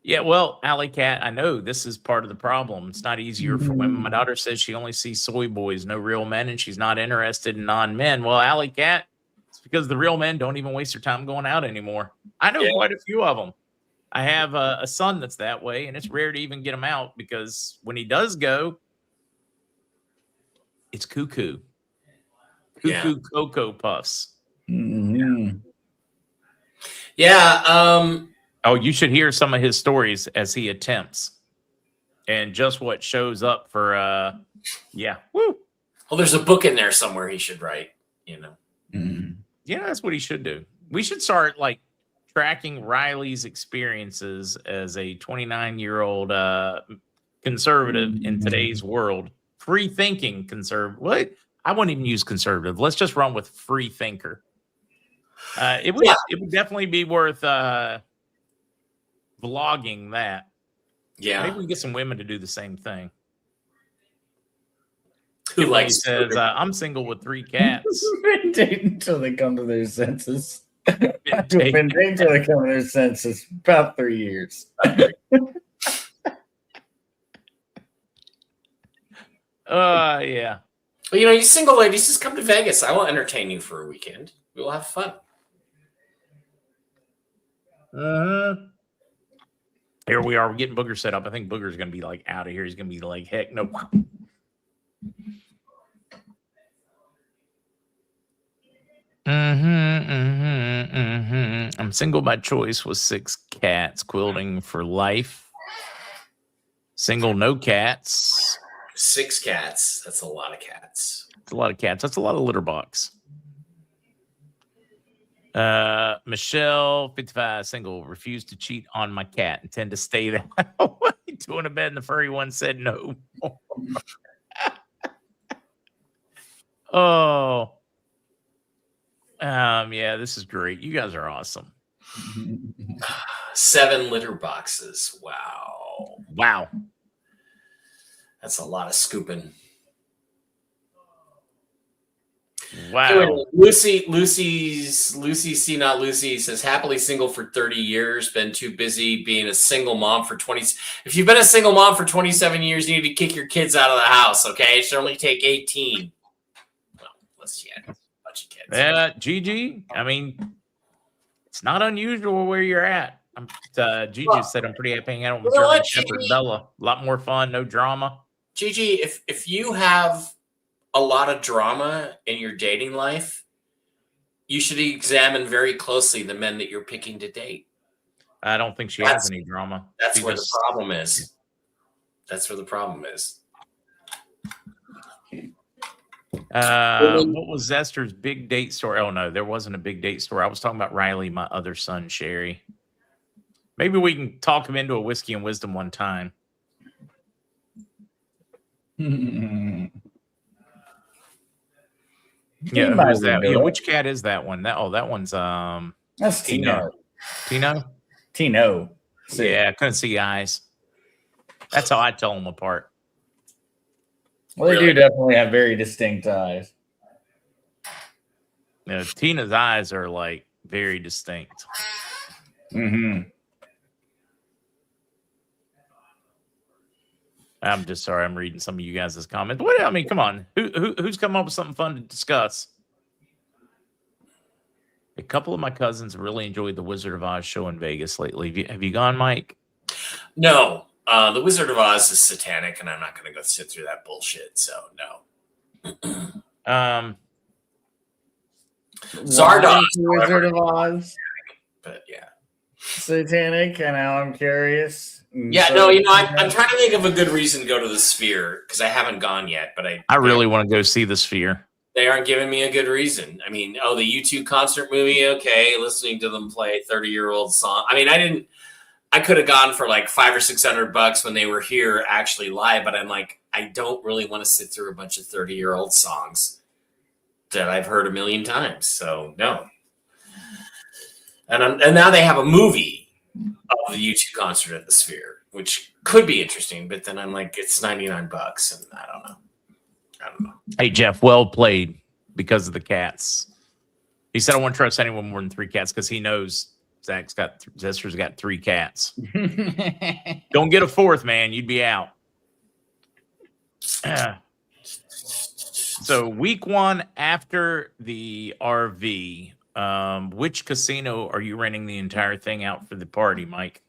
Yeah, well, Alley Cat, I know this is part of the problem. It's not easier for women. My daughter says she only sees soy boys, no real men, and she's not interested in non-men. Well, Alley Cat, it's because the real men don't even waste their time going out anymore. I know quite a few of them. I have a son that's that way, and it's rare to even get him out because when he does go, it's cuckoo. Cuckoo Cocoa Puffs. Mm-hmm. Yeah. Oh, you should hear some of his stories as he attempts and just what shows up for, Woo. Well, there's a book in there somewhere he should write, Mm-hmm. Yeah, that's what he should do. We should start tracking Riley's experiences as a 29-year-old conservative in today's world. Free thinking conservative. What? I wouldn't even use conservative. Let's just run with free thinker. It would definitely be worth vlogging that. Yeah. Maybe we can get some women to do the same thing. Who likes says, I'm single with 3 cats. Been dating until they come to their senses. Been dating until they come to their senses. About 3 years. Yeah. Well, you single ladies, just come to Vegas. I will entertain you for a weekend. We will have fun. Here we are. We're getting Booger set up. I think Booger's going to be out of here. He's going to be heck no. I'm single by choice with 6 cats, quilting for life. Single, no cats. 6 cats. That's a lot of cats. That's a lot of cats. That's a lot of litter box. Michelle, 55, single, refused to cheat on my cat. Intend to stay that way. 2 in a bed, and the furry one said no. Oh. Yeah, this is great. You guys are awesome. 7 litter boxes. Wow. That's a lot of scooping. Wow. Anyway, Lucy C. Not Lucy says, happily single for 30 years, been too busy being a single mom for 20. If you've been a single mom for 27 years, you need to kick your kids out of the house, okay? It should only take 18. Well, unless you had a bunch of kids. Yeah, Gigi, I mean, it's not unusual where you're at. Gigi said I'm pretty happy hanging out with German Shepherd Bella. A lot more fun, no drama. Gigi, if you have a lot of drama in your dating life, you should examine very closely the men that you're picking to date. I don't think she has any drama. That's where the problem is. That's where the problem is. What was Zester's big date story? Oh, no, there wasn't a big date story. I was talking about Riley, my other son, Sherry. Maybe we can talk him into a Whiskey and Wisdom one time. Yeah, who's that? Yeah, which cat is that one? That one's that's Tino. Tino. Yeah, I couldn't see eyes. That's how I tell them apart. Well, they do definitely have very distinct eyes. Yeah, Tina's eyes are like very distinct. Mm-hmm. I'm just sorry. I'm reading some of you guys' comments. What? I mean, come on. Who's come up with something fun to discuss? A couple of my cousins really enjoyed the Wizard of Oz show in Vegas lately. Have you gone, Mike? No. The Wizard of Oz is satanic, and I'm not going to go sit through that bullshit. So no. Zardoz, Wizard of Oz, but yeah, satanic. And now I'm curious. Yeah, so, no, I'm trying to think of a good reason to go to the Sphere because I haven't gone yet. But I really want to go see the Sphere. They aren't giving me a good reason. I mean, the U2 concert movie, okay, listening to them play 30-year-old song. I mean, I could have gone for like $500 or $600 when they were here actually live, but I'm like, I don't really want to sit through a bunch of 30-year-old songs that I've heard a million times. So no. And now they have a movie of the U2 concert at the Sphere, which could be interesting, but then I'm like, it's $99, and I don't know. Hey, Jeff, well played because of the cats. He said, I won't trust anyone more than 3 cats because he knows Zester's got 3 cats. Don't get a 4th, man. You'd be out. So week 1 after the RV, which casino are you renting the entire thing out for the party, Mike?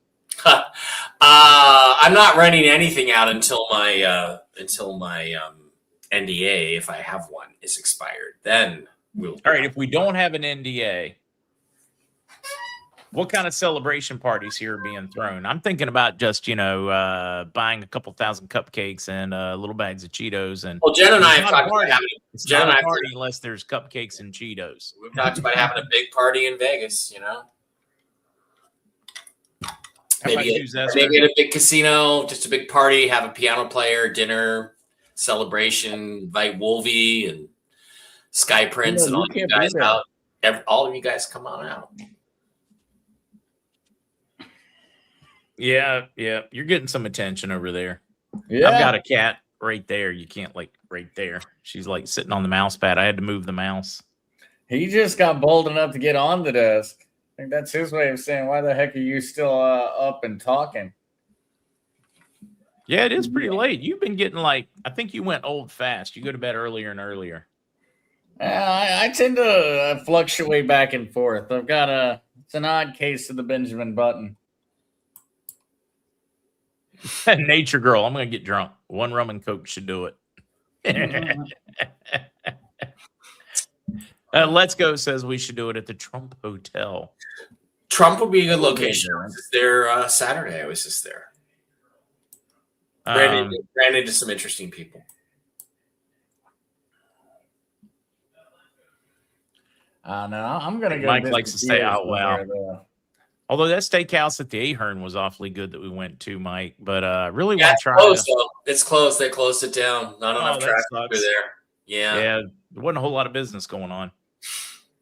I'm not renting anything out until my NDA, if I have one, is expired. Then we'll. All right. If we don't have an NDA, what kind of celebration parties here are being thrown? I'm thinking about just buying a couple thousand cupcakes and little bags of Cheetos. And well, Jen and I have talked about having Jen and I party unless there's cupcakes and Cheetos. We've talked about having a big party in Vegas. Maybe at a big casino, just a big party, have a piano player, dinner, celebration, invite Wolvie and Sky Prince and all you guys out. All of you guys come on out. Yeah. You're getting some attention over there. Yeah. I've got a cat right there. You can't right there. She's like sitting on the mouse pad. I had to move the mouse. He just got bold enough to get on the desk. I think that's his way of saying, why the heck are you still up and talking? Yeah, it is pretty late. You've been getting I think you went old fast. You go to bed earlier and earlier. I tend to fluctuate back and forth. I've got it's an odd case of the Benjamin Button. Nature girl. I'm going to get drunk. 1 rum and Coke should do it. Let's Go says we should do it at the Trump Hotel. Trump would be a good location. I was there Saturday. I was just there. Ran into some interesting people. No, I'm going to go. Mike likes to stay out loud. Although that steakhouse at the Ahern was awfully good that we went to, Mike. But really want to try it. It's closed. They closed it down. Not enough traffic over there. Yeah. There wasn't a whole lot of business going on.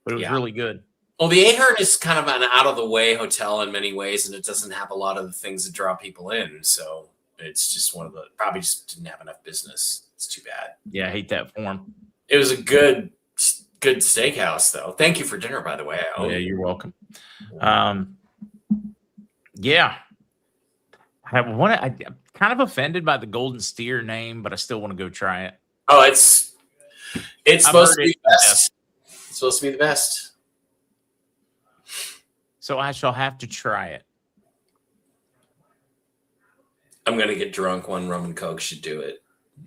But it was really good. Well, the Ahern is kind of an out-of-the-way hotel in many ways, and it doesn't have a lot of the things that draw people in. So it's just probably just didn't have enough business. It's too bad. Yeah, I hate that for him. It was a good steakhouse, though. Thank you for dinner, by the way. Yeah, you're welcome. Yeah. I'm kind of offended by the Golden Steer name, but I still want to go try it. Oh, it's supposed to be the best. It's supposed to be the best. So I shall have to try it. I'm going to get drunk. 1 rum and Coke should do it.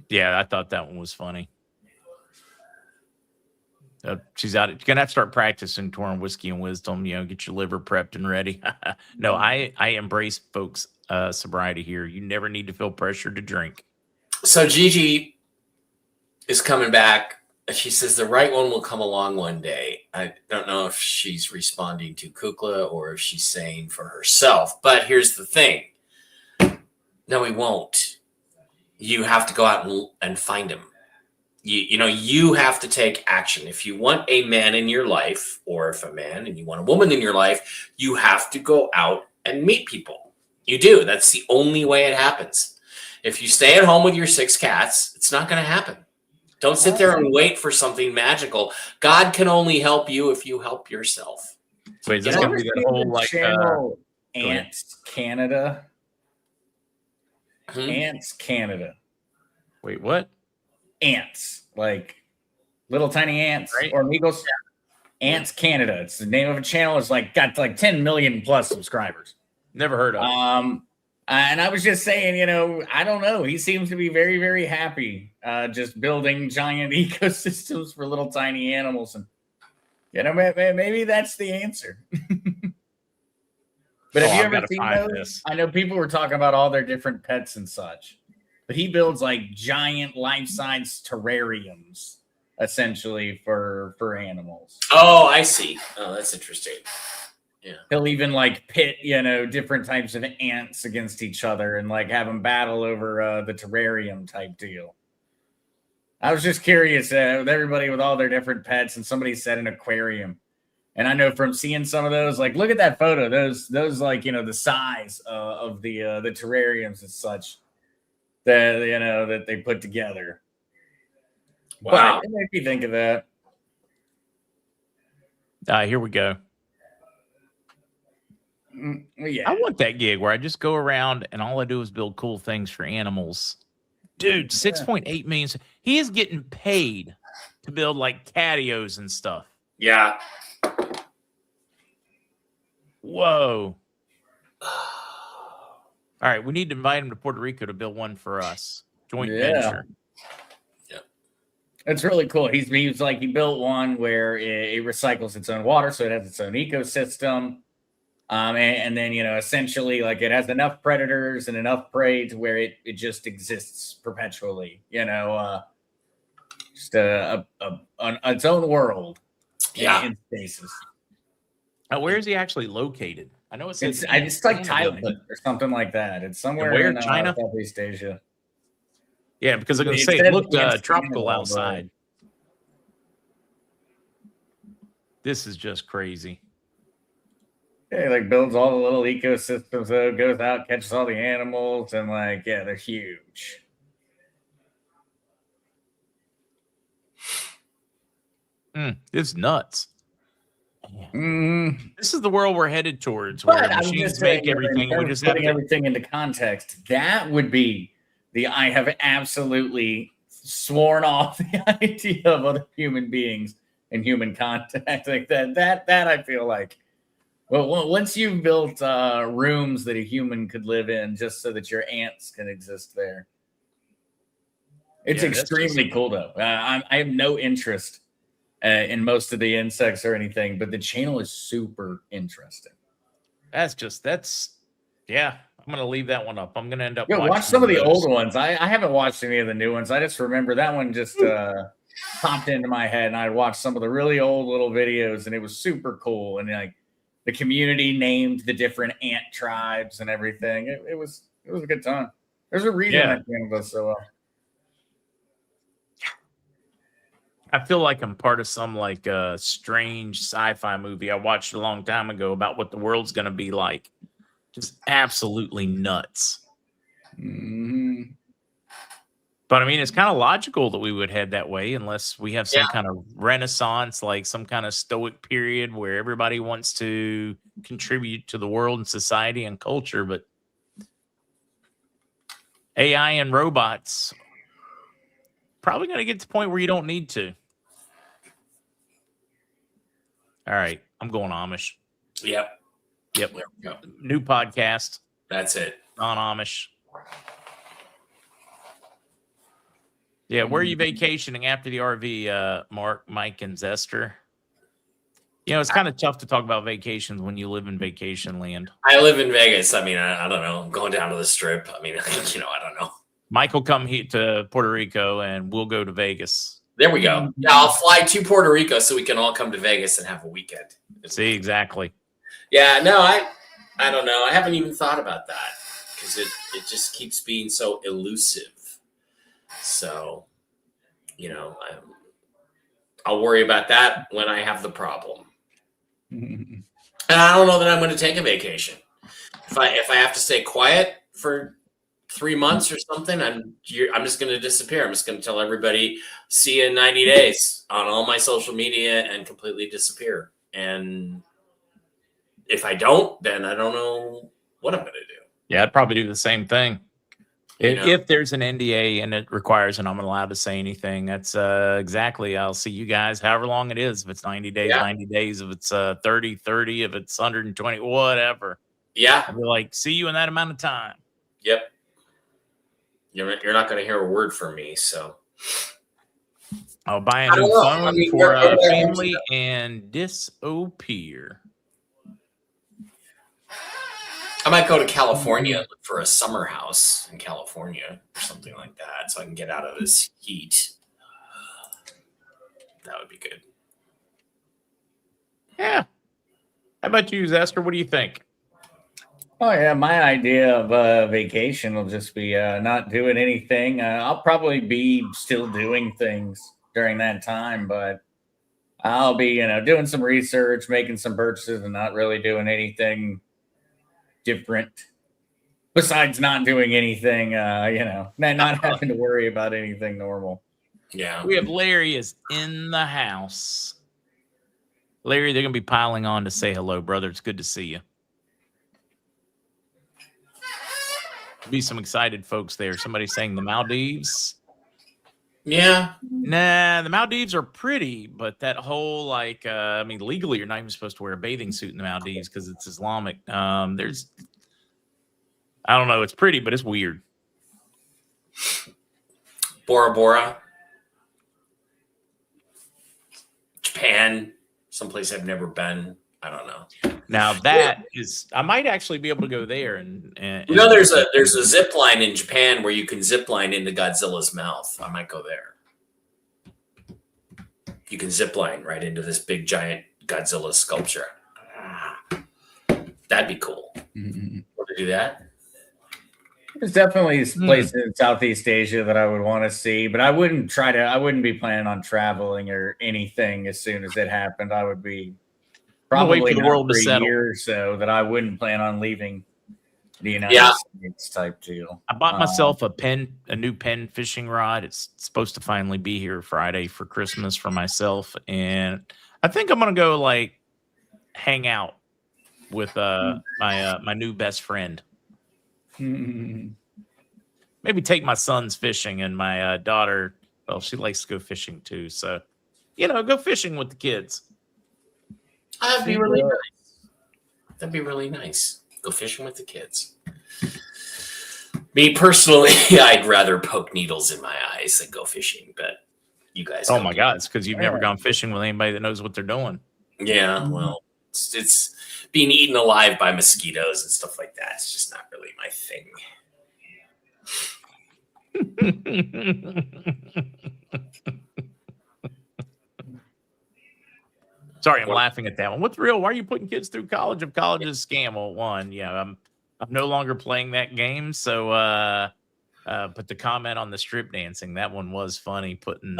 Yeah, I thought that one was funny. She's out. You're gonna have to start practicing touring Whiskey and Wisdom. Get your liver prepped and ready. No, I embrace folks' sobriety here. You never need to feel pressured to drink. So Gigi is coming back. She says the right one will come along one day. I don't know if she's responding to Kukla or if she's saying for herself. But here's the thing. No, he won't. You have to go out and find him. You have to take action. If you want a man in your life, or if a man and you want a woman in your life, you have to go out and meet people. You do. That's the only way it happens. If you stay at home with your 6 cats, it's not going to happen. Don't sit there and wait for something magical. God can only help you if you help yourself. Wait, is this going to be that whole channel Ants Canada? Ants Canada. Wait, what? Ants, like little tiny ants, right? Or amigos. Ants Canada. It's the name of a channel. It's got 10 million plus subscribers. Never heard of. And I was just saying, I don't know. He seems to be very, very happy, just building giant ecosystems for little tiny animals, and maybe that's the answer. But have you ever seen those? I know people were talking about all their different pets and such, but he builds giant life-size terrariums, essentially for animals. Oh, I see. Oh, that's interesting. Yeah. He'll even pit, different types of ants against each other and have them battle over the terrarium type deal. I was just curious with everybody with all their different pets, and somebody said an aquarium. And I know from seeing some of those, look at that photo, those the size of the terrariums and such that, that they put together. Wow. But it made me think of that. Here we go. Yeah. I want that gig where I just go around and all I do is build cool things for animals. Dude, 6.8 million. He is getting paid to build catios and stuff. Yeah. Whoa. All right, we need to invite him to Puerto Rico to build one for us. Joint venture. Yeah. It's really cool. He built one where it recycles its own water, so it has its own ecosystem. And then, essentially, it has enough predators and enough prey to where it just exists perpetually, just its own world. Yeah. In spaces. Where is he actually located? I know it's Thailand or something like that. It's somewhere in China, Southeast Asia. Yeah, because I'm going to say it looked tropical outside. This is just crazy. Yeah, builds all the little ecosystems, though, goes out, catches all the animals, and they're huge. It's nuts. Mm. This is the world we're headed towards, where machines make everything. We just have to everything into context. That would be I have absolutely sworn off the idea of other human beings and human contact like that. That I feel like. Well, once you've built rooms that a human could live in just so that your ants can exist there, it's extremely cool, though. I have no interest in most of the insects or anything, but the channel is super interesting. I'm going to leave that one up. I'm going to end up watch some of the old ones. I haven't watched any of the new ones. I just remember that one just popped into my head, and I watched some of the really old little videos, and it was super cool. And the community named the different ant tribes and everything. It was a good time. There's a reason that channel does so well. I feel like I'm part of some strange sci-fi movie I watched a long time ago about what the world's going to be like. Just absolutely nuts. Mm-hmm. But I mean, it's kind of logical that we would head that way unless we have some kind of renaissance, some kind of stoic period where everybody wants to contribute to the world and society and culture. But AI and robots probably going to get to the point where you don't need to. All right, I'm going Amish. Yep. New podcast. That's it. On Amish. Yeah, where are you vacationing after the RV, Mark, Mike, and Zester? You know, it's kind of tough to talk about vacations when you live in vacation land. I live in Vegas. I mean, I don't know. I'm going down to the Strip. I mean, I don't know. Mike will come here to Puerto Rico, and we'll go to Vegas. There we go. Yeah, I'll fly to Puerto Rico so we can all come to Vegas and have a weekend. See, exactly. Yeah, no, I don't know. I haven't even thought about that because it just keeps being so elusive. So, I'll worry about that when I have the problem. And I don't know that I'm going to take a vacation. If I have to stay quiet for 3 months or something, I'm just going to disappear. I'm just going to tell everybody, see you in 90 days on all my social media and completely disappear. And if I don't, then I don't know what I'm going to do. Yeah, I'd probably do the same thing. If there's an NDA and it requires and I'm not allowed to say anything, that's exactly. I'll see you guys however long it is. If it's 90 days, 90 days. If it's 30, if it's 120, whatever. Yeah. I'll be like, see you in that amount of time. Yep. You're not going to hear a word from me, so. I'll buy a new phone for a family and disappear. I might go to California and look for a summer house in California or something like that so I can get out of this heat. That would be good. Yeah. How about you, Zester? What do you think? Oh, yeah. My idea of vacation will just be not doing anything. I'll probably be still doing things during that time, but I'll be, doing some research, making some purchases, and not really doing anything different besides not doing anything, not having to worry about anything normal. Yeah. We have Larry is in the house. Larry, they're going to be piling on to say hello, brother. It's good to see you. Be some excited folks there. Somebody saying the Maldives. Yeah. Nah, the Maldives are pretty, but that whole legally you're not even supposed to wear a bathing suit in the Maldives because it's Islamic. I don't know. It's pretty, but it's weird. Bora Bora. Japan. Someplace I've never been. I don't know. Now that is, I might actually be able to go there and there's a zip line in Japan where you can zip line into Godzilla's mouth. I might go there. You can zip line right into this big giant Godzilla sculpture. That'd be cool. Want to do that? There's definitely places in Southeast Asia that I would want to see, but I wouldn't be planning on traveling or anything as soon as it happened. I would be probably wait for the world to a settle. year or so that I wouldn't plan on leaving the United States type deal. I bought myself a new pen fishing rod. It's supposed to finally be here Friday for Christmas for myself, and I think I'm gonna go hang out with my new best friend. Maybe take my sons fishing and my daughter. Well, she likes to go fishing too, so go fishing with the kids. That'd be really nice. That'd be really nice. Go fishing with the kids. Me personally, I'd rather poke needles in my eyes than go fishing, but you guys. Oh my God, it's because you've never gone fishing with anybody that knows what they're doing. Yeah, well, it's being eaten alive by mosquitoes and stuff like that. It's just not really my thing. Sorry, I'm laughing at that one. What's real? Why are you putting kids through college if college is a scam? Well, one, I'm no longer playing that game. So, but the comment on the strip dancing, that one was funny. Putting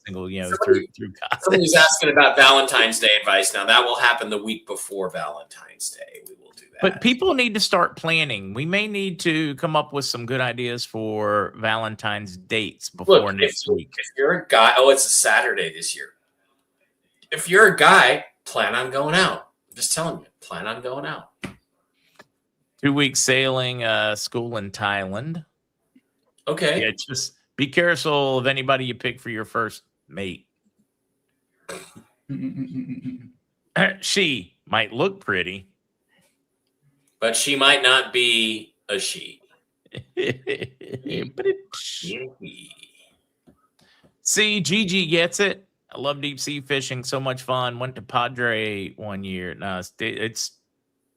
single, through college. Somebody's asking about Valentine's Day advice. Now that will happen the week before Valentine's Day. We will do that. But people need to start planning. We may need to come up with some good ideas for Valentine's dates before next week. If you're a guy, it's a Saturday this year. If you're a guy, plan on going out. I'm just telling you, plan on going out. 2-week sailing school in Thailand. Okay. Yeah, just be careful of anybody you pick for your first mate. She might look pretty, but she might not be a she. See, Gigi gets it. I love deep sea fishing. So much fun. Went to Padre one year. No, it's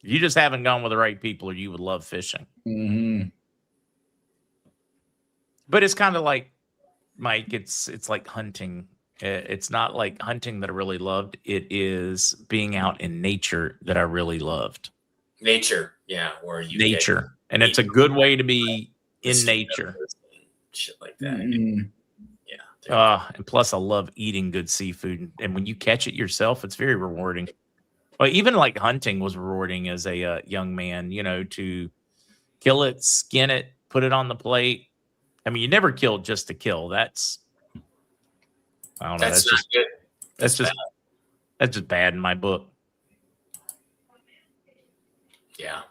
you just haven't gone with the right people, or you would love fishing. Mm-hmm. But it's kind of like, Mike, it's like hunting. It's not like hunting that I really loved. It is being out in nature that I really loved. Nature, yeah, where you nature, and it's a good way to be in nature. Shit like that. Mm-hmm. Yeah. And plus, I love eating good seafood, and when you catch it yourself, it's very rewarding. Well, even like hunting was rewarding as a young man. You know, to kill it, skin it, put it on the plate. I mean, you never kill just to kill. That's I don't know. That's not just good. that's just bad in my book. Yeah.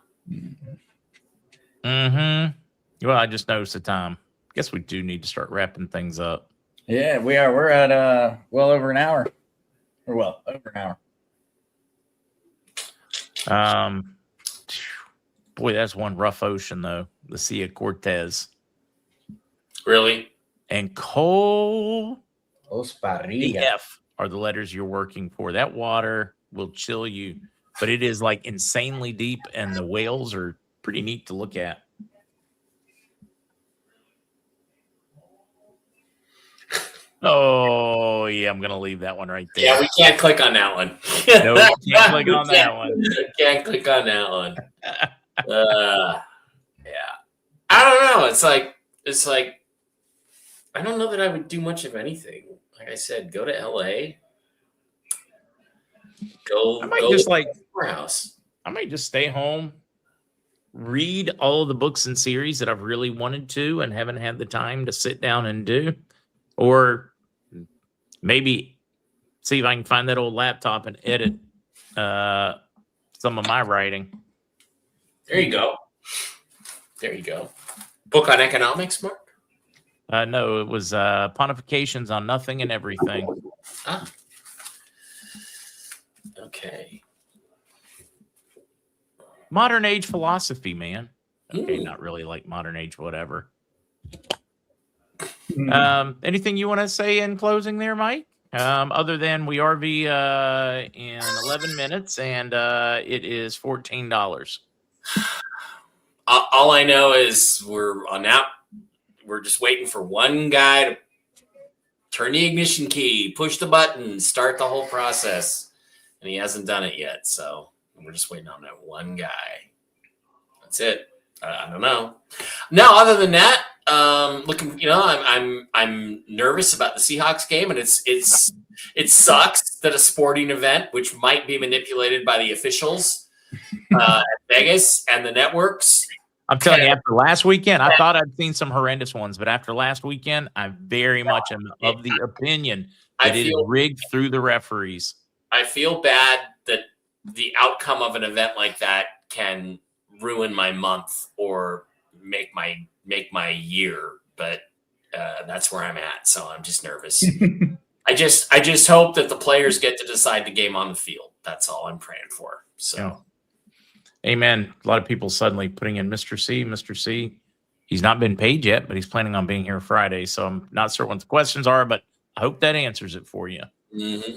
Mm-hmm. Well, I just noticed the time. Guess we do need to start wrapping things up. Yeah, we are. We're at well over an hour. Or well, over an hour. Boy, that's one rough ocean though. The Sea of Cortez. Really? And cold Osparilla. F are the letters you're working for. That water will chill you, but it is like insanely deep, and the whales are pretty neat to look at. Oh, yeah, I'm going to leave that one right there. Yeah, we can't click on that one. No, we can't click on that one. Can't click on that one. Yeah. I don't know. It's like I don't know that I would do much of anything. Like I said, go to LA. I might just stay home, read all of the books and series that I've really wanted to and haven't had the time to sit down and do. Or maybe see if I can find that old laptop and edit some of my writing. There you go. Book on economics, Mark? No, it was Pontifications on Nothing and Everything. Ah. Okay. Modern age philosophy, man. Okay, not really like modern age whatever. Anything you want to say in closing there, Mike? Other than we RV in 11 minutes and it is $14. All I know is we're just waiting for one guy to turn the ignition key, push the button, start the whole process, and he hasn't done it yet. So we're just waiting on that one guy. That's it. I don't know. No, other than that, looking, I'm nervous about the Seahawks game, and it sucks that a sporting event, which might be manipulated by the officials at Vegas and the networks. I'm telling you, after last weekend, I thought I'd seen some horrendous ones, but after last weekend, I very much am of the opinion that it is rigged through the referees. I feel bad that the outcome of an event like that can ruin my month or make my year, but that's where I'm at. So I'm just nervous. I just hope that the players get to decide the game on the field. That's all I'm praying for. So. Yeah. Amen. A lot of people suddenly putting in Mr. C. He's not been paid yet, but he's planning on being here Friday. So I'm not certain what the questions are, but I hope that answers it for you. Mm-hmm.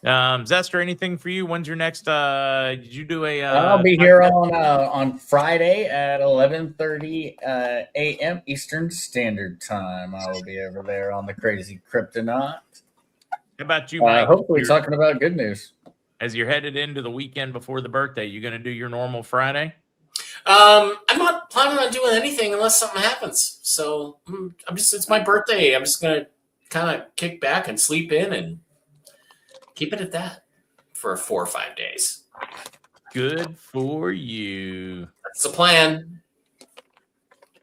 Zester, anything for you? When's your next? Did you do a? I'll be here on Friday at 11:30 a.m. Eastern Standard Time. I will be over there on the Crazy Kryptonaut. How about you, Mike? Hopefully, talking about good news. As you're headed into the weekend before the birthday, you going to do your normal Friday? I'm not planning on doing anything unless something happens. So it's my birthday. I'm just going to kind of kick back and sleep in and keep it at that for 4 or 5 days. Good for you. That's the plan.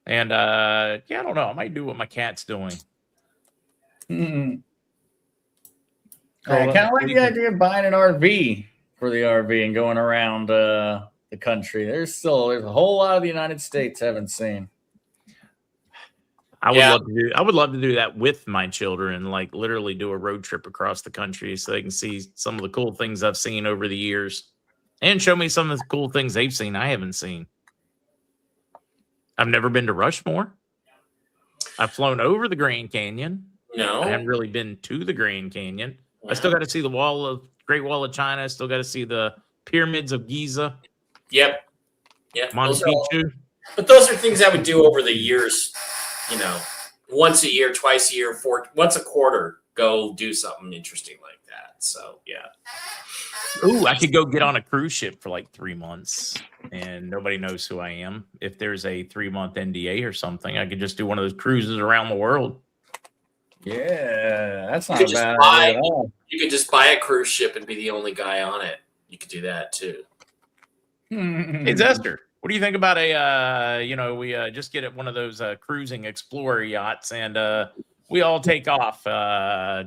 And I don't know. I might do what my cat's doing. Mm-hmm. I kind of like the idea of buying an RV for the RV and going around the country. There's a whole lot of the United States I haven't seen. I would love to do that with my children, like literally do a road trip across the country so they can see some of the cool things I've seen over the years and show me some of the cool things they've seen I haven't seen. I've never been to Rushmore. I've flown over the Grand Canyon. No. I haven't really been to the Grand Canyon. I still got to see the Great Wall of China. I still got to see the pyramids of Giza. Yep. Machu Picchu. But those are things I would do over the years. Once a year, twice a year, once a quarter. Go do something interesting like that. So yeah. Ooh, I could go get on a cruise ship for like 3 months, and nobody knows who I am. If there's a 3-month NDA or something, I could just do one of those cruises around the world. Yeah, that's not a bad idea at all. You could just buy a cruise ship and be the only guy on it. You could do that too. Hey, Zester, what do you think about we just get one of those cruising explorer yachts and we all take off, Yeah.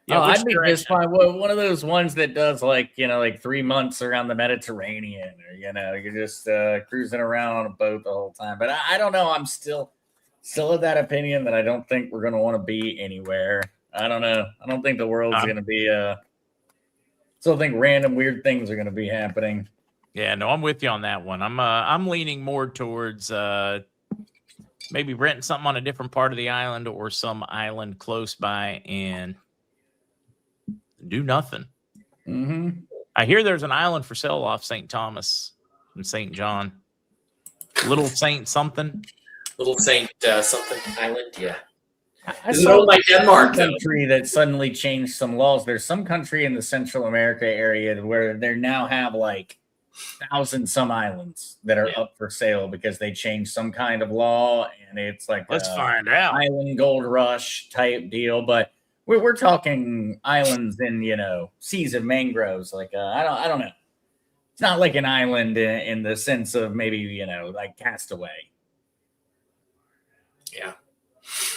Yeah, I'd be just fine. Well, one of those ones that does like 3 months around the Mediterranean, or you're just cruising around on a boat the whole time. But I don't know. I'm still of that opinion that I don't think we're going to want to be anywhere. I don't know. I don't think the world's going to be. Still think random weird things are going to be happening. Yeah, no, I'm with you on that one. I'm leaning more towards maybe renting something on a different part of the island or some island close by and do nothing. Mm-hmm. I hear there's an island for sale off St. Thomas and St. John. Little Saint something. Little Saint something island, yeah. I saw like Denmark country that suddenly changed some laws. There's some country in the Central America area where they now have like 1,000-some islands that are up for sale because they changed some kind of law, and it's like let's find out island gold rush type deal. But we're talking islands in seas of mangroves. Like I don't know. It's not like an island in the sense of maybe like Castaway. Yeah.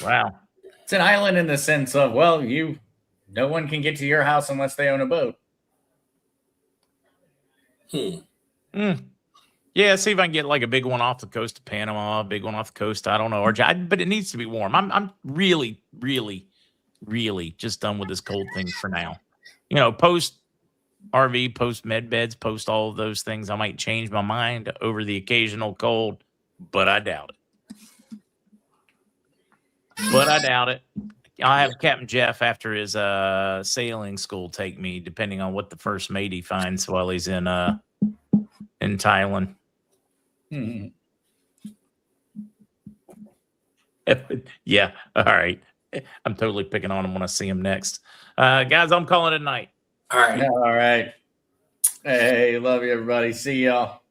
Wow. It's an island in the sense of, no one can get to your house unless they own a boat. Yeah, see if I can get like a big one off the coast of Panama, a big one off the coast, I don't know, but it needs to be warm. I'm really, really, really just done with this cold thing for now. Post RV, post med beds, post all of those things, I might change my mind over the occasional cold, but I doubt it. I'll have Captain Jeff after his sailing school take me, depending on what the first mate he finds while he's in Thailand. Mm-hmm. Yeah, all right. I'm totally picking on him when I see him next. Guys, I'm calling it a night. All right. All right. Hey, love you, everybody. See y'all.